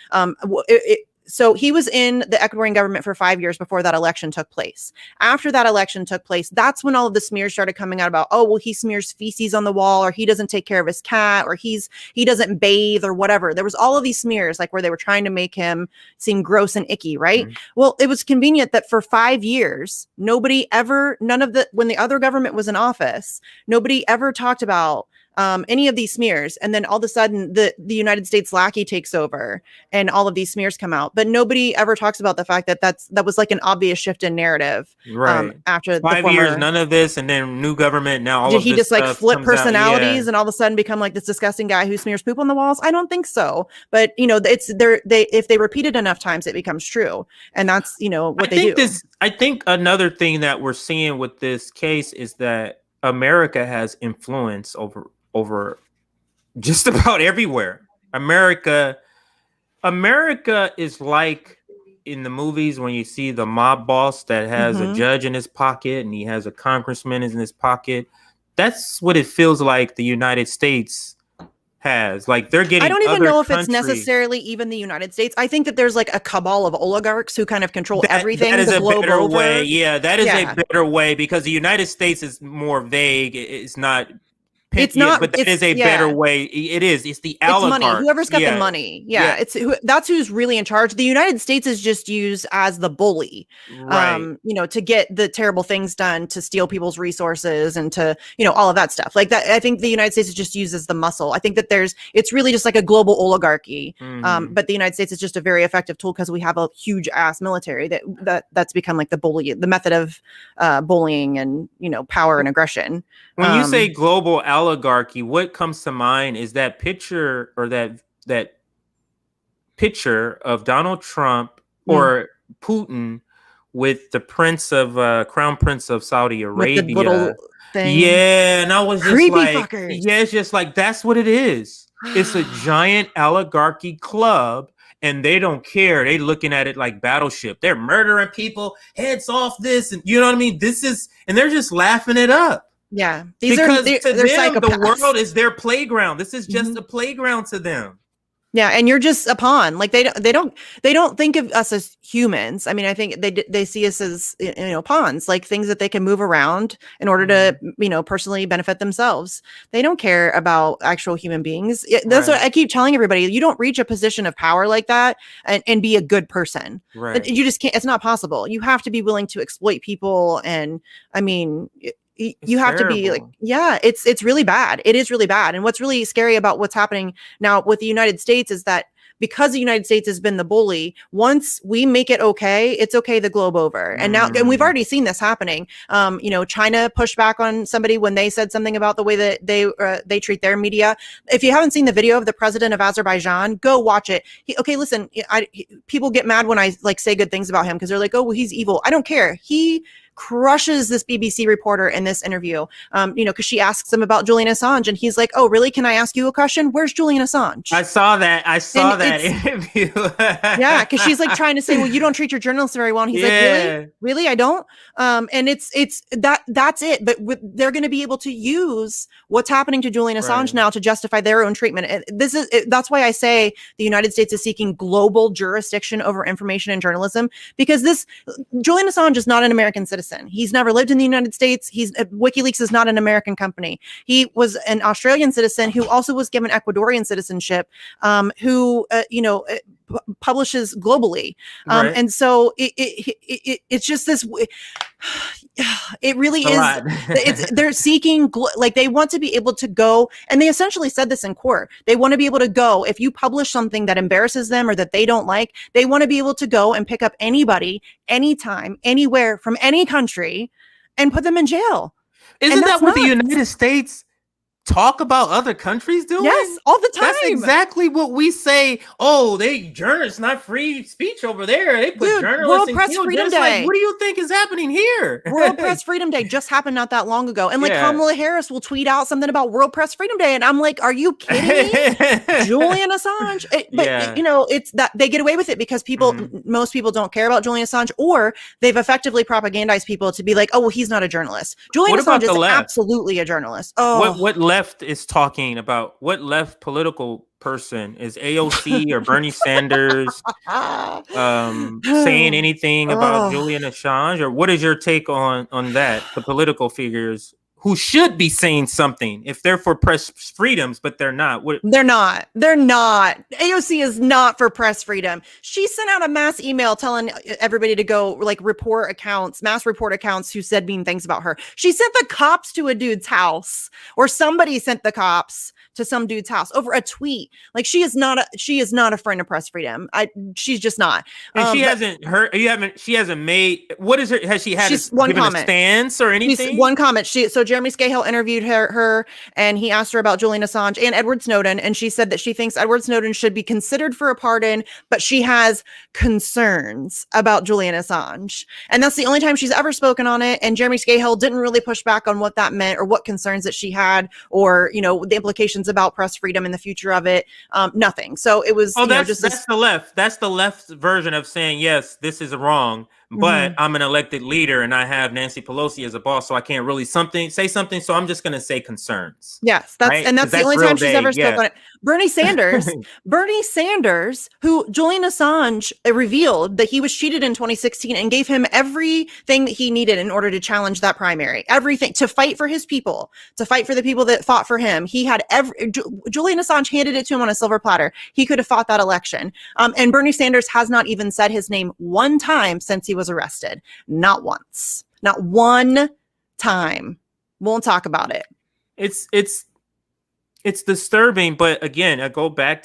so he was in the Ecuadorian government for 5 years before that election took place. After that election took place, that's when all of the smears started coming out about, oh, well, he smears feces on the wall, or he doesn't take care of his cat, or he doesn't bathe, or whatever. There was all of these smears, like where they were trying to make him seem gross and icky, right? Well, it was convenient that for 5 years, when the other government was in office, nobody ever talked about any of these smears. And then all of a sudden the United States lackey takes over and all of these smears come out, but nobody ever talks about the fact that that was like an obvious shift in narrative. Right. After 5 years, none of this. And then new government. Now, did he just like flip personalities and all of a sudden become like this disgusting guy who smears poop on the walls? I don't think so. But if they repeat it enough times, it becomes true. And that's, what they do. I think another thing that we're seeing with this case is that America has influence over just about everywhere. America is like in the movies when you see the mob boss that has a judge in his pocket and he has a congressman in his pocket. That's what it feels like the United States has. Like they're getting. I don't even know if it's necessarily even the United States. I think that there's like a cabal of oligarchs who kind of control everything. That is a better way. Yeah, that is a better way, because the United States is more vague. It's not. It's not, but that is a better way. It is. It's the oligarch. It's money. Whoever's got the money. Yeah. That's who's really in charge. The United States is just used as the bully, right. To get the terrible things done, to steal people's resources and to, all of that stuff like that. I think the United States is just used as the muscle. I think that it's really just like a global oligarchy. But the United States is just a very effective tool because we have a huge ass military that's become like the method of bullying and, power and aggression. When you say global oligarchy, what comes to mind is that picture or that picture of Donald Trump or Putin with the crown prince of Saudi Arabia. With the little thing. Yeah, and I was just creepy like, fuckers. Yeah, it's just like that's what it is. It's a giant oligarchy club. And they don't care. They looking at it like Battleship. They're murdering people, heads off this, and you know what I mean? And they're just laughing it up. Yeah, they're psychopaths. The world is their playground. This is just a playground to them. Yeah, and you're just a pawn. Like they don't think of us as humans. I mean, I think they see us as pawns, like things that they can move around in order to personally benefit themselves. They don't care about actual human beings. That's what I keep telling everybody. You don't reach a position of power like that and be a good person. Right. You just can't. It's not possible. You have to be willing to exploit people, and I mean. You have to be like, it's really bad. It is really bad. And what's really scary about what's happening now with the United States is that because the United States has been the bully, once we make it okay, it's okay the globe over. And now, and we've already seen this happening. China pushed back on somebody when they said something about the way that they treat their media. If you haven't seen the video of the president of Azerbaijan, go watch it. Listen, people get mad when I like say good things about him because they're like, oh, well, he's evil. I don't care. He crushes this BBC reporter in this interview, because she asks him about Julian Assange, and he's like, "Oh, really? Can I ask you a question? Where's Julian Assange?" I saw that interview. Yeah, because she's like trying to say, "Well, you don't treat your journalists very well," and he's like, "Really? I don't." And that's it. But they're going to be able to use what's happening to Julian Assange now to justify their own treatment. And that's why I say the United States is seeking global jurisdiction over information and journalism, because Julian Assange is not an American citizen. He's never lived in the United States. WikiLeaks is not an American company. He was an Australian citizen who also was given Ecuadorian citizenship, who publishes globally. And so it's just this, it really is. They're seeking, they want to be able to go, and they essentially said this in court. They want to be able to go, if you publish something that embarrasses them or that they don't like, they want to be able to go and pick up anybody, anytime, anywhere, from any country and put them in jail. Isn't that what the United States talk about other countries doing? Yes, all the time. That's exactly what we say. Oh, journalists, not free speech over there. They put journalists World in Press Freedom Day. Like, what do you think is happening here? World Press Freedom Day just happened not that long ago. And like Kamala Harris will tweet out something about World Press Freedom Day. And I'm like, are you kidding me? Julian Assange. It's that they get away with it because most people don't care about Julian Assange, or they've effectively propagandized people to be like, oh, well, he's not a journalist. Julian Assange is absolutely a journalist. Oh, what left is talking about? What left political person is AOC or Bernie Sanders saying anything about Julian Assange? Or what is your take on that? The political figures who should be saying something if they're for press freedoms, but they're not. They're not. AOC is not for press freedom. She sent out a mass email telling everybody to go like mass report accounts who said mean things about her. She sent the cops to a dude's house, or somebody sent the cops to some dude's house over a tweet. Like she is not a friend of press freedom. She's just not. And she hasn't made, what is her, has she had given a stance or anything? One comment. So Jeremy Scahill interviewed her and he asked her about Julian Assange and Edward Snowden. And she said that she thinks Edward Snowden should be considered for a pardon, but she has concerns about Julian Assange. And that's the only time she's ever spoken on it. And Jeremy Scahill didn't really push back on what that meant or what concerns that she had, or, the implications about press freedom and the future of it. Nothing. So it was, that's the left. That's the left's version of saying, yes, this is wrong, but I'm an elected leader and I have Nancy Pelosi as a boss, so I can't really say something. So I'm just going to say concerns. Yes. That's the only time she's ever spoken on it. Bernie Sanders, who Julian Assange revealed that he was cheated in 2016 and gave him everything that he needed in order to challenge that primary, everything to fight for his people, to fight for the people that fought for him. He had Julian Assange handed it to him on a silver platter. He could have fought that election. And Bernie Sanders has not even said his name one time since he was arrested. Not once. Not one time. Won't talk about it. It's disturbing, but again, it goes back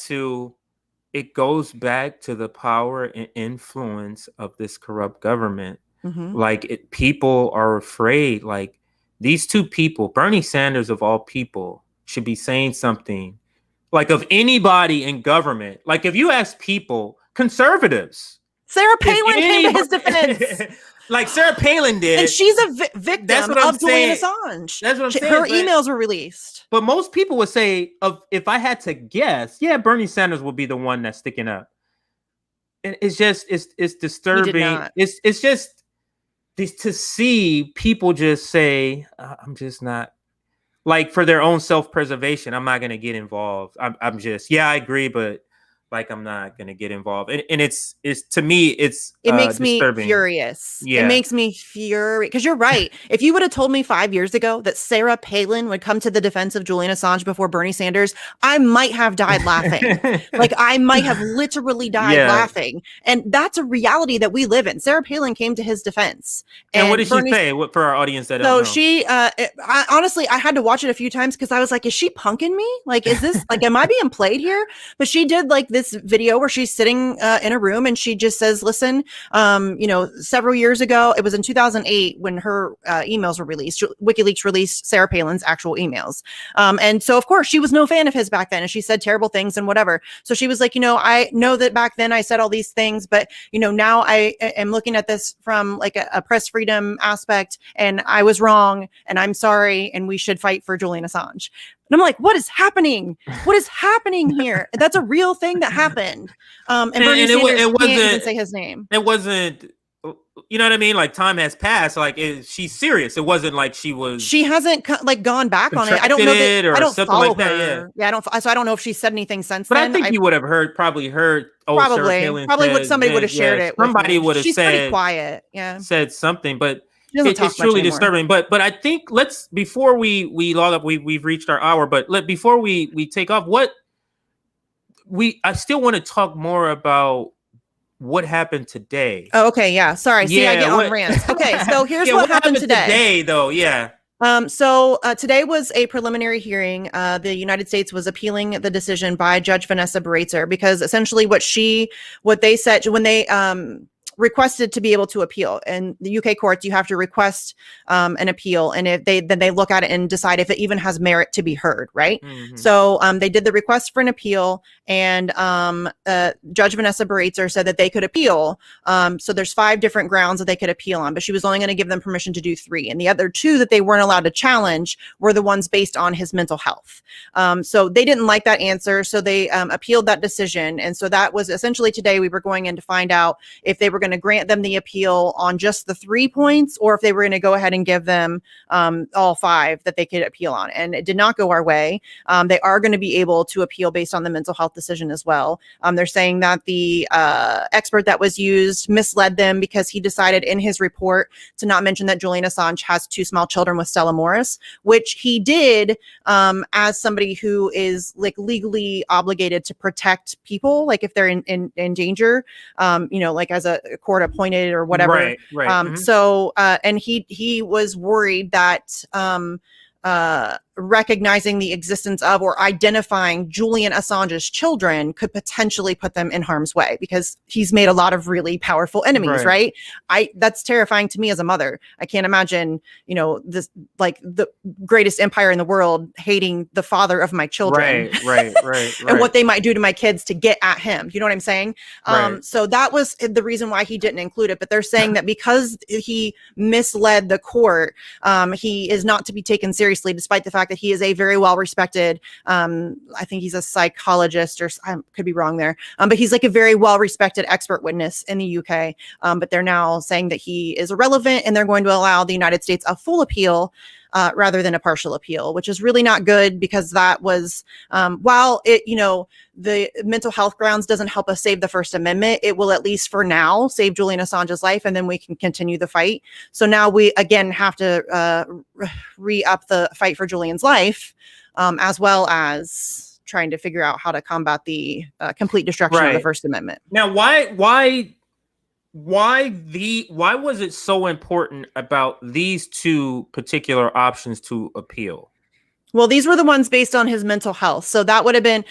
to the power and influence of this corrupt government. Like people are afraid. Like these two people, Bernie Sanders of all people, should be saying something. Like of anybody in government. Like if you ask people, conservatives, Sarah Palin came to his defense. Like Sarah Palin did. And she's a victim of Julian Assange. That's what I'm saying. Her emails were released. But most people would say, if I had to guess, Bernie Sanders would be the one that's sticking up. And it's disturbing. It's just to see people just say, I'm just not, like for their own self-preservation, I'm not going to get involved. I'm just, I agree, but like I'm not gonna get involved, and it's to me it makes disturbing. Me furious. It makes me furious because you're right. If you would have told me 5 years ago that Sarah Palin would come to the defense of Julian Assange before Bernie Sanders, I might have died laughing. Like I might have literally died laughing, and that's a reality that we live in. Sarah Palin came to his defense, and what did she say? What for our audience that don't know? She, honestly, I had to watch it a few times because I was like, is she punking me? Like, is this like, am I being played here? But she did like this video where she's sitting in a room and she just says, listen, several years ago, it was in 2008 when her emails were released. WikiLeaks released Sarah Palin's actual emails. And so of course she was no fan of his back then and she said terrible things and whatever. So she was like, I know that back then I said all these things, but now I am looking at this from like a press freedom aspect and I was wrong and I'm sorry. And we should fight for Julian Assange. And I'm like, what is happening? What is happening here? That's a real thing that happened. And Bernie Sanders can't even say his name. It wasn't, you know what I mean? Like time has passed. Like she's serious. It wasn't like she hasn't like gone back on it. I don't know that. I don't follow her. I don't. So I don't know if she said anything since then. But I think you would have probably heard. Probably what somebody would have shared it. Somebody would have said. She's pretty quiet. Yeah. Said something, but. It's truly disturbing, but I think before we log up, we've reached our hour, but before we take off, I still want to talk more about what happened today. Oh, okay, yeah. Sorry, I get on rants. Okay, so here's what happened today. Though, yeah. So today was a preliminary hearing. The United States was appealing the decision by Judge Vanessa Baratzer because essentially what they said when they requested to be able to appeal. In the UK courts, you have to request an appeal, and if then they look at it and decide if it even has merit to be heard, right? So they did the request for an appeal, and Judge Vanessa Baritzer said that they could appeal. So there's 5 different grounds that they could appeal on, but she was only going to give them permission to do 3. And the other 2 that they weren't allowed to challenge were the ones based on his mental health. So they didn't like that answer, so they appealed that decision. And so that was essentially today we were going in to find out if they were going to grant them the appeal on just the 3 points, or if they were going to go ahead and give them all 5 that they could appeal on. And it did not go our way. They are going to be able to appeal based on the mental health decision as well. They're saying that the expert that was used misled them because he decided in his report to not mention that Julian Assange has 2 small children with Stella Morris, which he did as somebody who is like legally obligated to protect people, like if they're in danger, like as a court appointed or whatever. Right. So and he was worried that recognizing the existence of or identifying Julian Assange's children could potentially put them in harm's way, because he's made a lot of really powerful enemies, right? That's terrifying to me as a mother. I can't imagine, this like the greatest empire in the world hating the father of my children. Right. And what they might do to my kids to get at him. You know what I'm saying? So that was the reason why he didn't include it. But they're saying that because he misled the court, he is not to be taken seriously, despite the fact that he is a very well-respected, I think he's a psychologist, or I could be wrong there, but he's like a very well-respected expert witness in the UK. But they're now saying that he is irrelevant, and they're going to allow the United States a full appeal rather than a partial appeal, which is really not good, because that was, while it, the mental health grounds doesn't help us save the First Amendment, it will, at least for now, save Julian Assange's life, and then we can continue the fight. So now we again have to re-up the fight for Julian's life, as well as trying to figure out how to combat the complete destruction of the First Amendment. Now, why was it so important about these 2 particular options to appeal? Well, these were the ones based on his mental health. So that would have been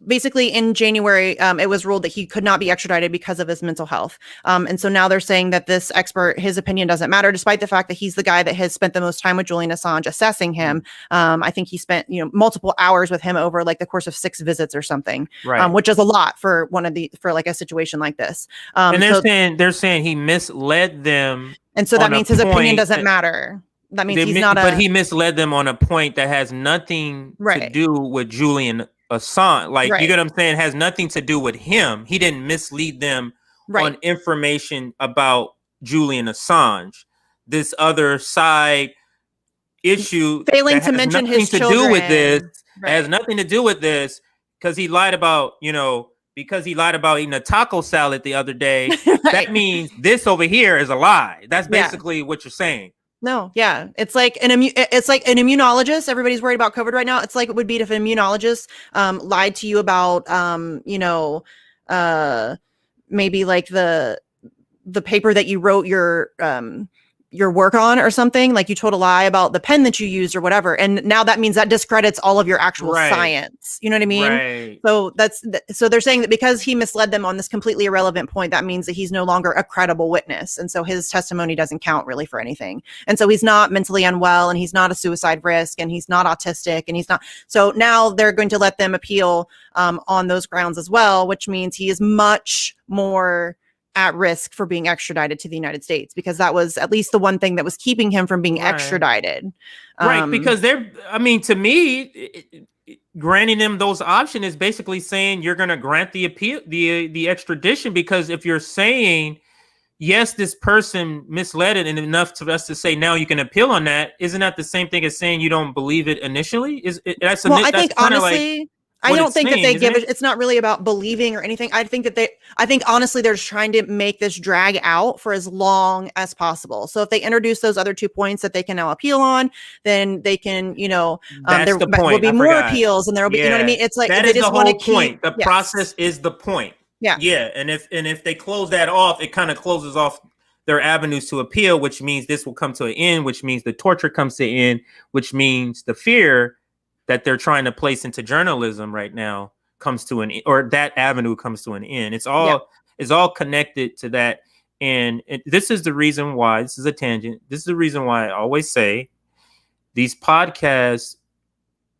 basically in January, it was ruled that he could not be extradited because of his mental health. And so now they're saying that this expert, his opinion doesn't matter, despite the fact that he's the guy that has spent the most time with Julian Assange assessing him. I think he spent, multiple hours with him over like the course of 6 visits or something, which is a lot for like a situation like this. And they're saying he misled them. And so that means his opinion doesn't matter. That means he's not but he misled them on a point that has nothing to do with Julian Assange. Like, you get what I'm saying? It has nothing to do with him. He didn't mislead them on information about Julian Assange. This other side issue, failing to mention his children, has nothing to do with this, because he lied about, because he lied about eating a taco salad the other day. That means this over here is a lie. That's basically what you're saying. No, yeah. It's like an immunologist. Everybody's worried about COVID right now. It's like it would be if an immunologist lied to you about maybe like the paper that you wrote your work on or something, like you told a lie about the pen that you used or whatever. And now that means that discredits all of your actual science. You know what I mean? So so they're saying that because he misled them on this completely irrelevant point, that means that he's no longer a credible witness. And so his testimony doesn't count really for anything. And so he's not mentally unwell, and he's not a suicide risk, and he's not autistic, and he's not. So now they're going to let them appeal on those grounds as well, which means he is much more at risk for being extradited to the United States, because that was at least the one thing that was keeping him from being extradited. Because to me, granting them those options is basically saying you're going to grant the appeal, the extradition, because if you're saying, yes, this person misled it, and enough to us to say now you can appeal on that, isn't that the same thing as saying you don't believe it initially? I think honestly, I don't think that they give it. It's not really about believing or anything. I think honestly, they're just trying to make this drag out for as long as possible. So if they introduce those other 2 points that they can now appeal on, then they can, there will be more appeals, and there will be, you know what I mean? It's like that is the whole point. The process is the point. Yeah. And if they close that off, it kind of closes off their avenues to appeal, which means this will come to an end, which means the torture comes to an end, which means the fear that they're trying to place into journalism right now comes to an, or that avenue comes to an end. It's all connected to that. And this is the reason why, this is a tangent. This is the reason why I always say these podcasts,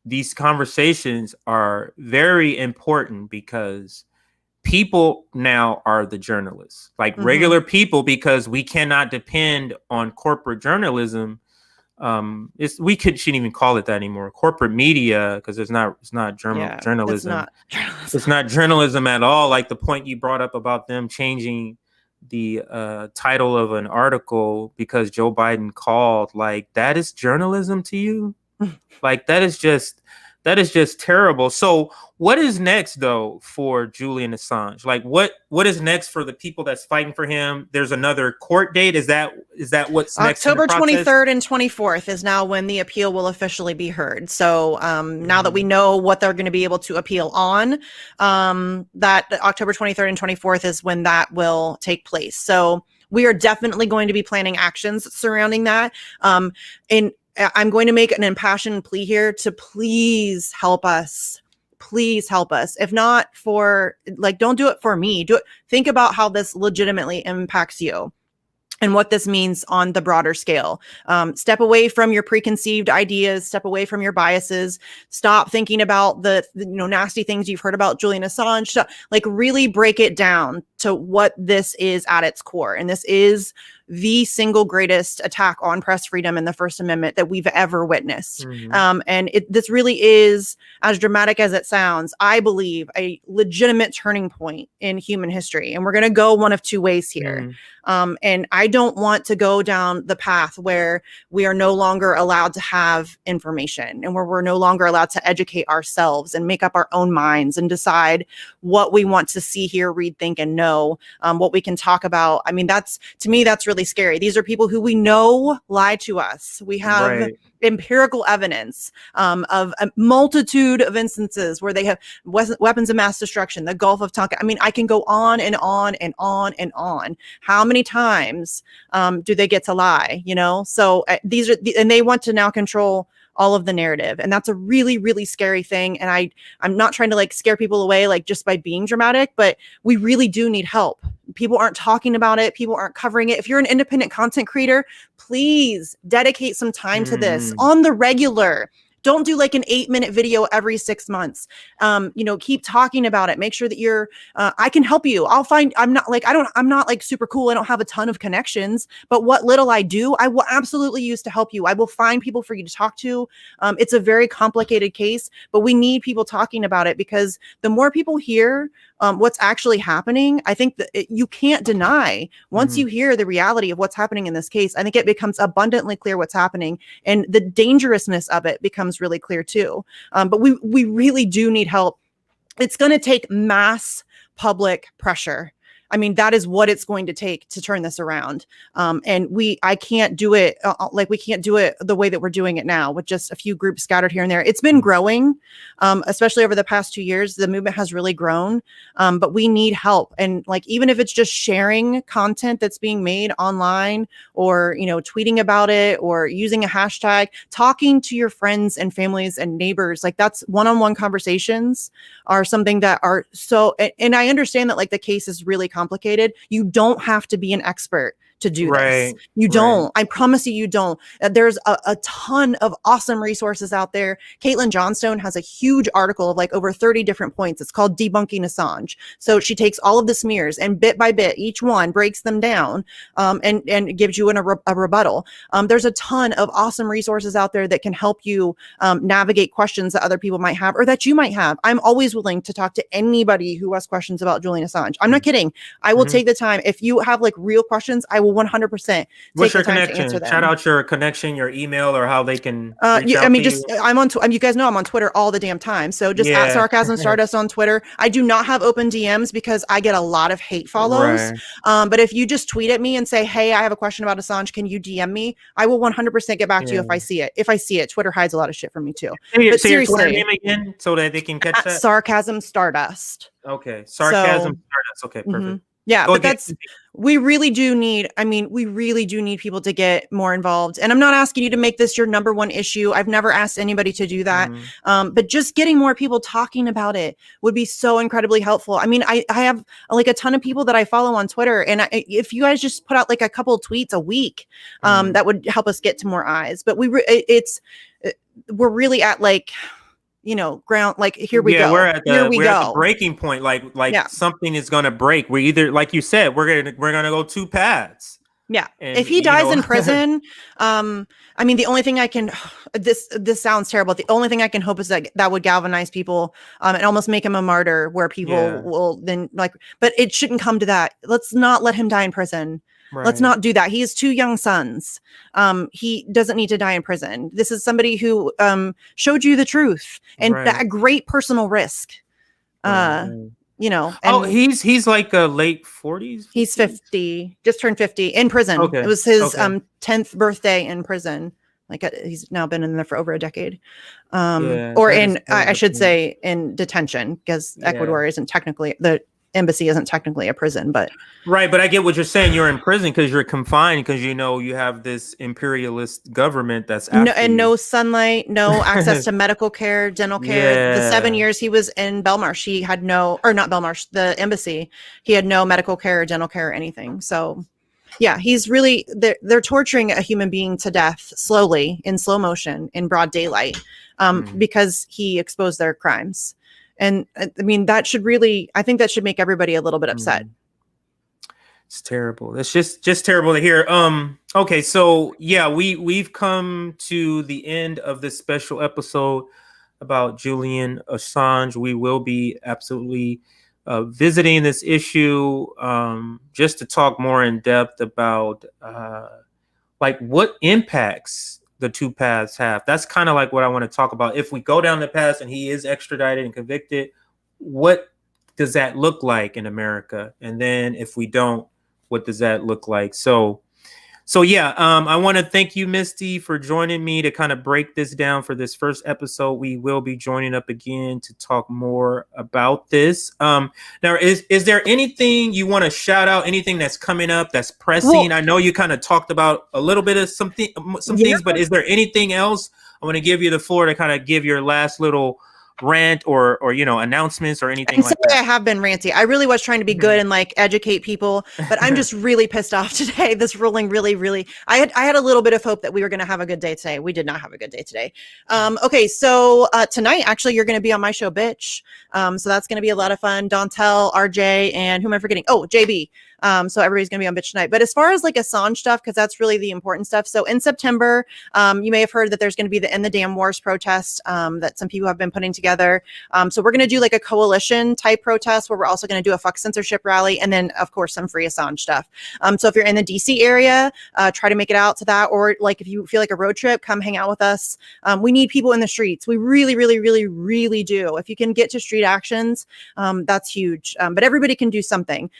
these conversations are very important, because people now are the journalists, like regular people, because we cannot depend on corporate journalism. Shouldn't even call it that anymore. Corporate media, because it's not journalism. It's not journalism at all. Like the point you brought up about them changing the title of an article because Joe Biden called, like, that is journalism to you? Like, that is just terrible. So what is next, though, for Julian Assange? Like, what is next for the people that's fighting for him? There's another court date. Is that what's next? October 23rd and 24th is now when the appeal will officially be heard. So now that we know what they're going to be able to appeal on, that October 23rd and 24th is when that will take place. So we are definitely going to be planning actions surrounding that. I'm going to make an impassioned plea here to please help us. Please help us. If not for, like, don't do it for me. Think about how this legitimately impacts you and what this means on the broader scale. Step away from your preconceived ideas, step away from your biases, stop thinking about the nasty things you've heard about Julian Assange. Like, really break it down to what this is at its core. And this is the single greatest attack on press freedom and the First Amendment that we've ever witnessed. And this really is, as dramatic as it sounds, I believe, a legitimate turning point in human history. And we're going to go one of two ways here. And I don't want to go down the path where we are no longer allowed to have information and where we're no longer allowed to educate ourselves and make up our own minds and decide what we want to see, hear, read, think, and know, what we can talk about. I mean, to me, that's really scary. These are people who we know lie to us. We have empirical evidence of a multitude of instances where they have weapons of mass destruction, the Gulf of Tonkin. I mean, I can go on and on and on and on. How many times do they get to lie? So and they want to now control all of the narrative. And that's a really, really scary thing. And I'm not trying to like scare people away, like just by being dramatic, but we really do need help. People aren't talking about it. People aren't covering it. If you're an independent content creator, please dedicate some time to this on the regular. Don't do like an 8-minute video every 6 months. Keep talking about it. Make sure that I can help you. I'm not like super cool. I don't have a ton of connections, but what little I do, I will absolutely use to help you. I will find people for you to talk to. It's a very complicated case, but we need people talking about it, because the more people hear what's actually happening, I think that you can't deny, once you hear the reality of what's happening in this case, I think it becomes abundantly clear what's happening, and the dangerousness of it becomes really clear too. But we really do need help. It's going to take mass public pressure. I mean, that is what it's going to take to turn this around. And I can't do it we can't do it the way that we're doing it now, with just a few groups scattered here and there. It's been growing, especially over the past 2 years. The movement has really grown, but we need help. And like, even if it's just sharing content that's being made online, or, tweeting about it, or using a hashtag, talking to your friends and families and neighbors, like, that's one-on-one conversations are something that are so, and I understand that like the case is really complicated. You don't have to be an expert to do this. You don't. I promise you don't. There's a ton of awesome resources out there. Caitlin Johnstone has a huge article of like over 30 different points. It's called Debunking Assange. So she takes all of the smears and bit by bit, each one breaks them down and gives you a rebuttal. There's a ton of awesome resources out there that can help you navigate questions that other people might have, or that you might have. I'm always willing to talk to anybody who has questions about Julian Assange. I'm not kidding. I will take the time. If you have like real questions, I will 100% What's your connection? Shout out your connection, your email, or how they can I'm on you guys know I'm on Twitter all the damn time, so just at Sarcasm Stardust on Twitter. I do not have open DMs because I get a lot of hate follows, but if you just tweet at me and say, hey, I have a question about Assange, can you DM me, I will 100% get back to you if I see it. Twitter hides a lot of shit from me too. But seriously, your Twitter name again so that they can catch that. Sarcasm Stardust. Okay, Sarcasm Stardust. Okay, perfect. Yeah, but we really do need people to get more involved. And I'm not asking you to make this your number one issue. I've never asked anybody to do that. But just getting more people talking about it would be so incredibly helpful. I mean, I have like a ton of people that I follow on Twitter. And if you guys just put out like a couple of tweets a week, that would help us get to more eyes. But we're really at like, ground, like, here we go. We're at the breaking point. Like something is going to break. We're either, like you said, we're going to go two paths. Yeah. And if he dies in prison, I mean, the only thing I can, this sounds terrible. The only thing I can hope is that would galvanize people, and almost make him a martyr, where people will then but it shouldn't come to that. Let's not let him die in prison. Right. Let's not do that. He has two young sons. He doesn't need to die in prison. This is somebody who showed you the truth and at great personal risk. And he's like a late 40s. He's 50, just turned 50 in prison. Okay. It was his 10th birthday in prison. Like he's now been in there for over a decade. I should say in detention, because Ecuador isn't technically, the embassy isn't technically a prison, but right. But I get what you're saying. You're in prison because you're confined, because you have this imperialist government that's no sunlight, no access to medical care, dental care. The 7 years he was in Belmarsh, he had the embassy. He had no medical care, dental care, or anything. So yeah, he's really, they're torturing a human being to death slowly, in slow motion, in broad daylight, because he exposed their crimes. And I mean, I think that should make everybody a little bit upset. It's terrible. It's just terrible to hear. Okay. So yeah, we've come to the end of this special episode about Julian Assange. We will be absolutely visiting this issue, just to talk more in depth about, like, what impacts the two paths have. That's kind of like what I want to talk about. If we go down the path and he is extradited and convicted, what does that look like in America? And then if we don't, what does that look like? So yeah, I want to thank you, Misty, for joining me to kind of break this down for this first episode. We will be joining up again to talk more about this. Now, is there anything you want to shout out? Anything that's coming up that's pressing? I know you kind of talked about a little bit of some things, but is there anything else? I want to give you the floor to kind of give your last little rant or announcements or anything like that. I have been ranty. I really was trying to be good and like educate people, but I'm just really pissed off today. This ruling really, I had a little bit of hope that we were going to have a good day today. We did not have a good day today. Okay. So tonight, actually, you're going to be on my show, Bitch. So that's going to be a lot of fun. Dontel, RJ, and who am I forgetting? Oh, JB. So everybody's going to be on Bitch tonight. But as far as like Assange stuff, because that's really the important stuff. So in September, you may have heard that there's going to be the End the Damn Wars protest that some people have been putting together. So we're going to do like a coalition type protest, where we're also going to do a fuck censorship rally, and then of course some free Assange stuff. So if you're in the DC area, try to make it out to that, or like if you feel like a road trip, come hang out with us. We need people in the streets. We really do. If you can get to street actions, that's huge. But everybody can do something.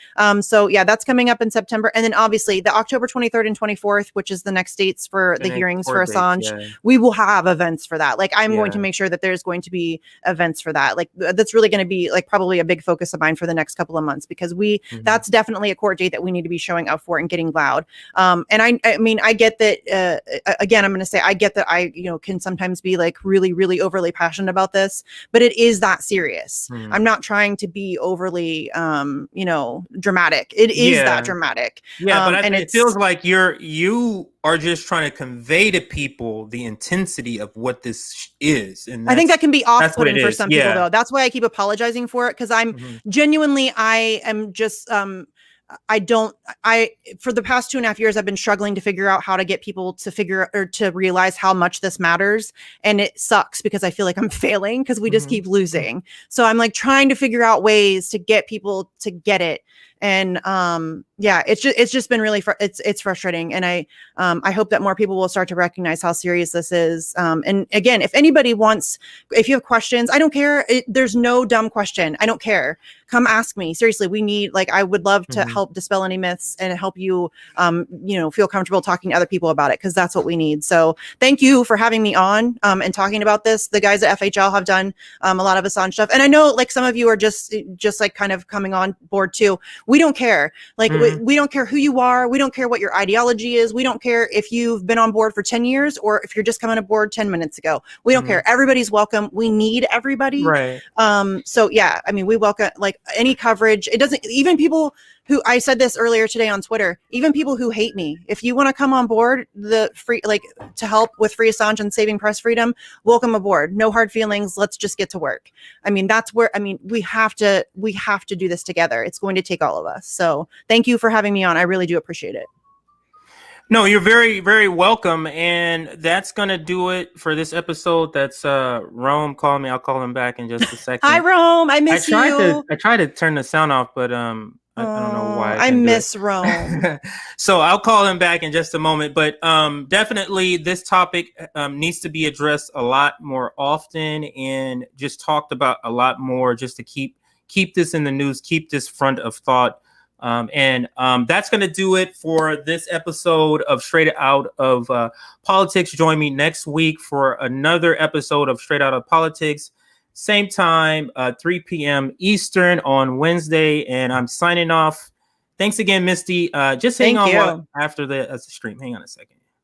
So yeah, that's coming up in September. And then obviously the October 23rd and 24th, which is the next dates for the hearings for Assange, we will have events for that. Like I'm going to make sure that there's going to be events for that. Like that's really going to be like probably a big focus of mine for the next couple of months, because that's definitely a court date that we need to be showing up for and getting loud. And I mean, I get that, again, I'm going to say, I get that I, can sometimes be like really overly passionate about this, but it is that serious. I'm not trying to be overly, dramatic. It is that dramatic. Yeah, but it feels like you are just trying to convey to people the intensity of what this is. And I think that can be off-putting for some people, though. That's why I keep apologizing for it, because I'm genuinely, I am just, for the past 2.5 years, I've been struggling to figure out how to get people to realize how much this matters. And it sucks because I feel like I'm failing because we just keep losing. So I'm like trying to figure out ways to get people to get it. And Yeah, it's just been really it's frustrating, and I hope that more people will start to recognize how serious this is. And again, if you have questions, I don't care. There's no dumb question. I don't care. Come ask me. Seriously, I would love to help dispel any myths and help you, feel comfortable talking to other people about it, because that's what we need. So thank you for having me on and talking about this. The guys at FHL have done a lot of Assange stuff, and I know like some of you are just like kind of coming on board too. We don't care. Like we don't care who you are. We don't care what your ideology is. We don't care if you've been on board for 10 years or if you're just coming aboard 10 minutes ago. We don't care. Everybody's welcome. We need everybody. Right. So yeah, I mean, we welcome like any coverage. It doesn't, even people who, I said this earlier today on Twitter, even people who hate me, if you want to come on board to help with Free Assange and saving press freedom, welcome aboard. No hard feelings. Let's just get to work. I mean, we have to do this together. It's going to take all of us. So thank you for having me on. I really do appreciate it. No, you're very, very welcome. And that's going to do it for this episode. That's Rome calling me. I'll call him back in just a second. Hi, Rome. I miss you. I tried to turn the sound off, but I don't know why. I miss Rome. So I'll call him back in just a moment. But definitely this topic needs to be addressed a lot more often and just talked about a lot more, just to keep this in the news, keep this front of thought. And that's going to do it for this episode of Straight Out of Politics. Join me next week for another episode of Straight Out of Politics. Same time, 3 p.m. Eastern on Wednesday. And I'm signing off. Thanks again, Misty. Just hang on after the stream. Hang on a second.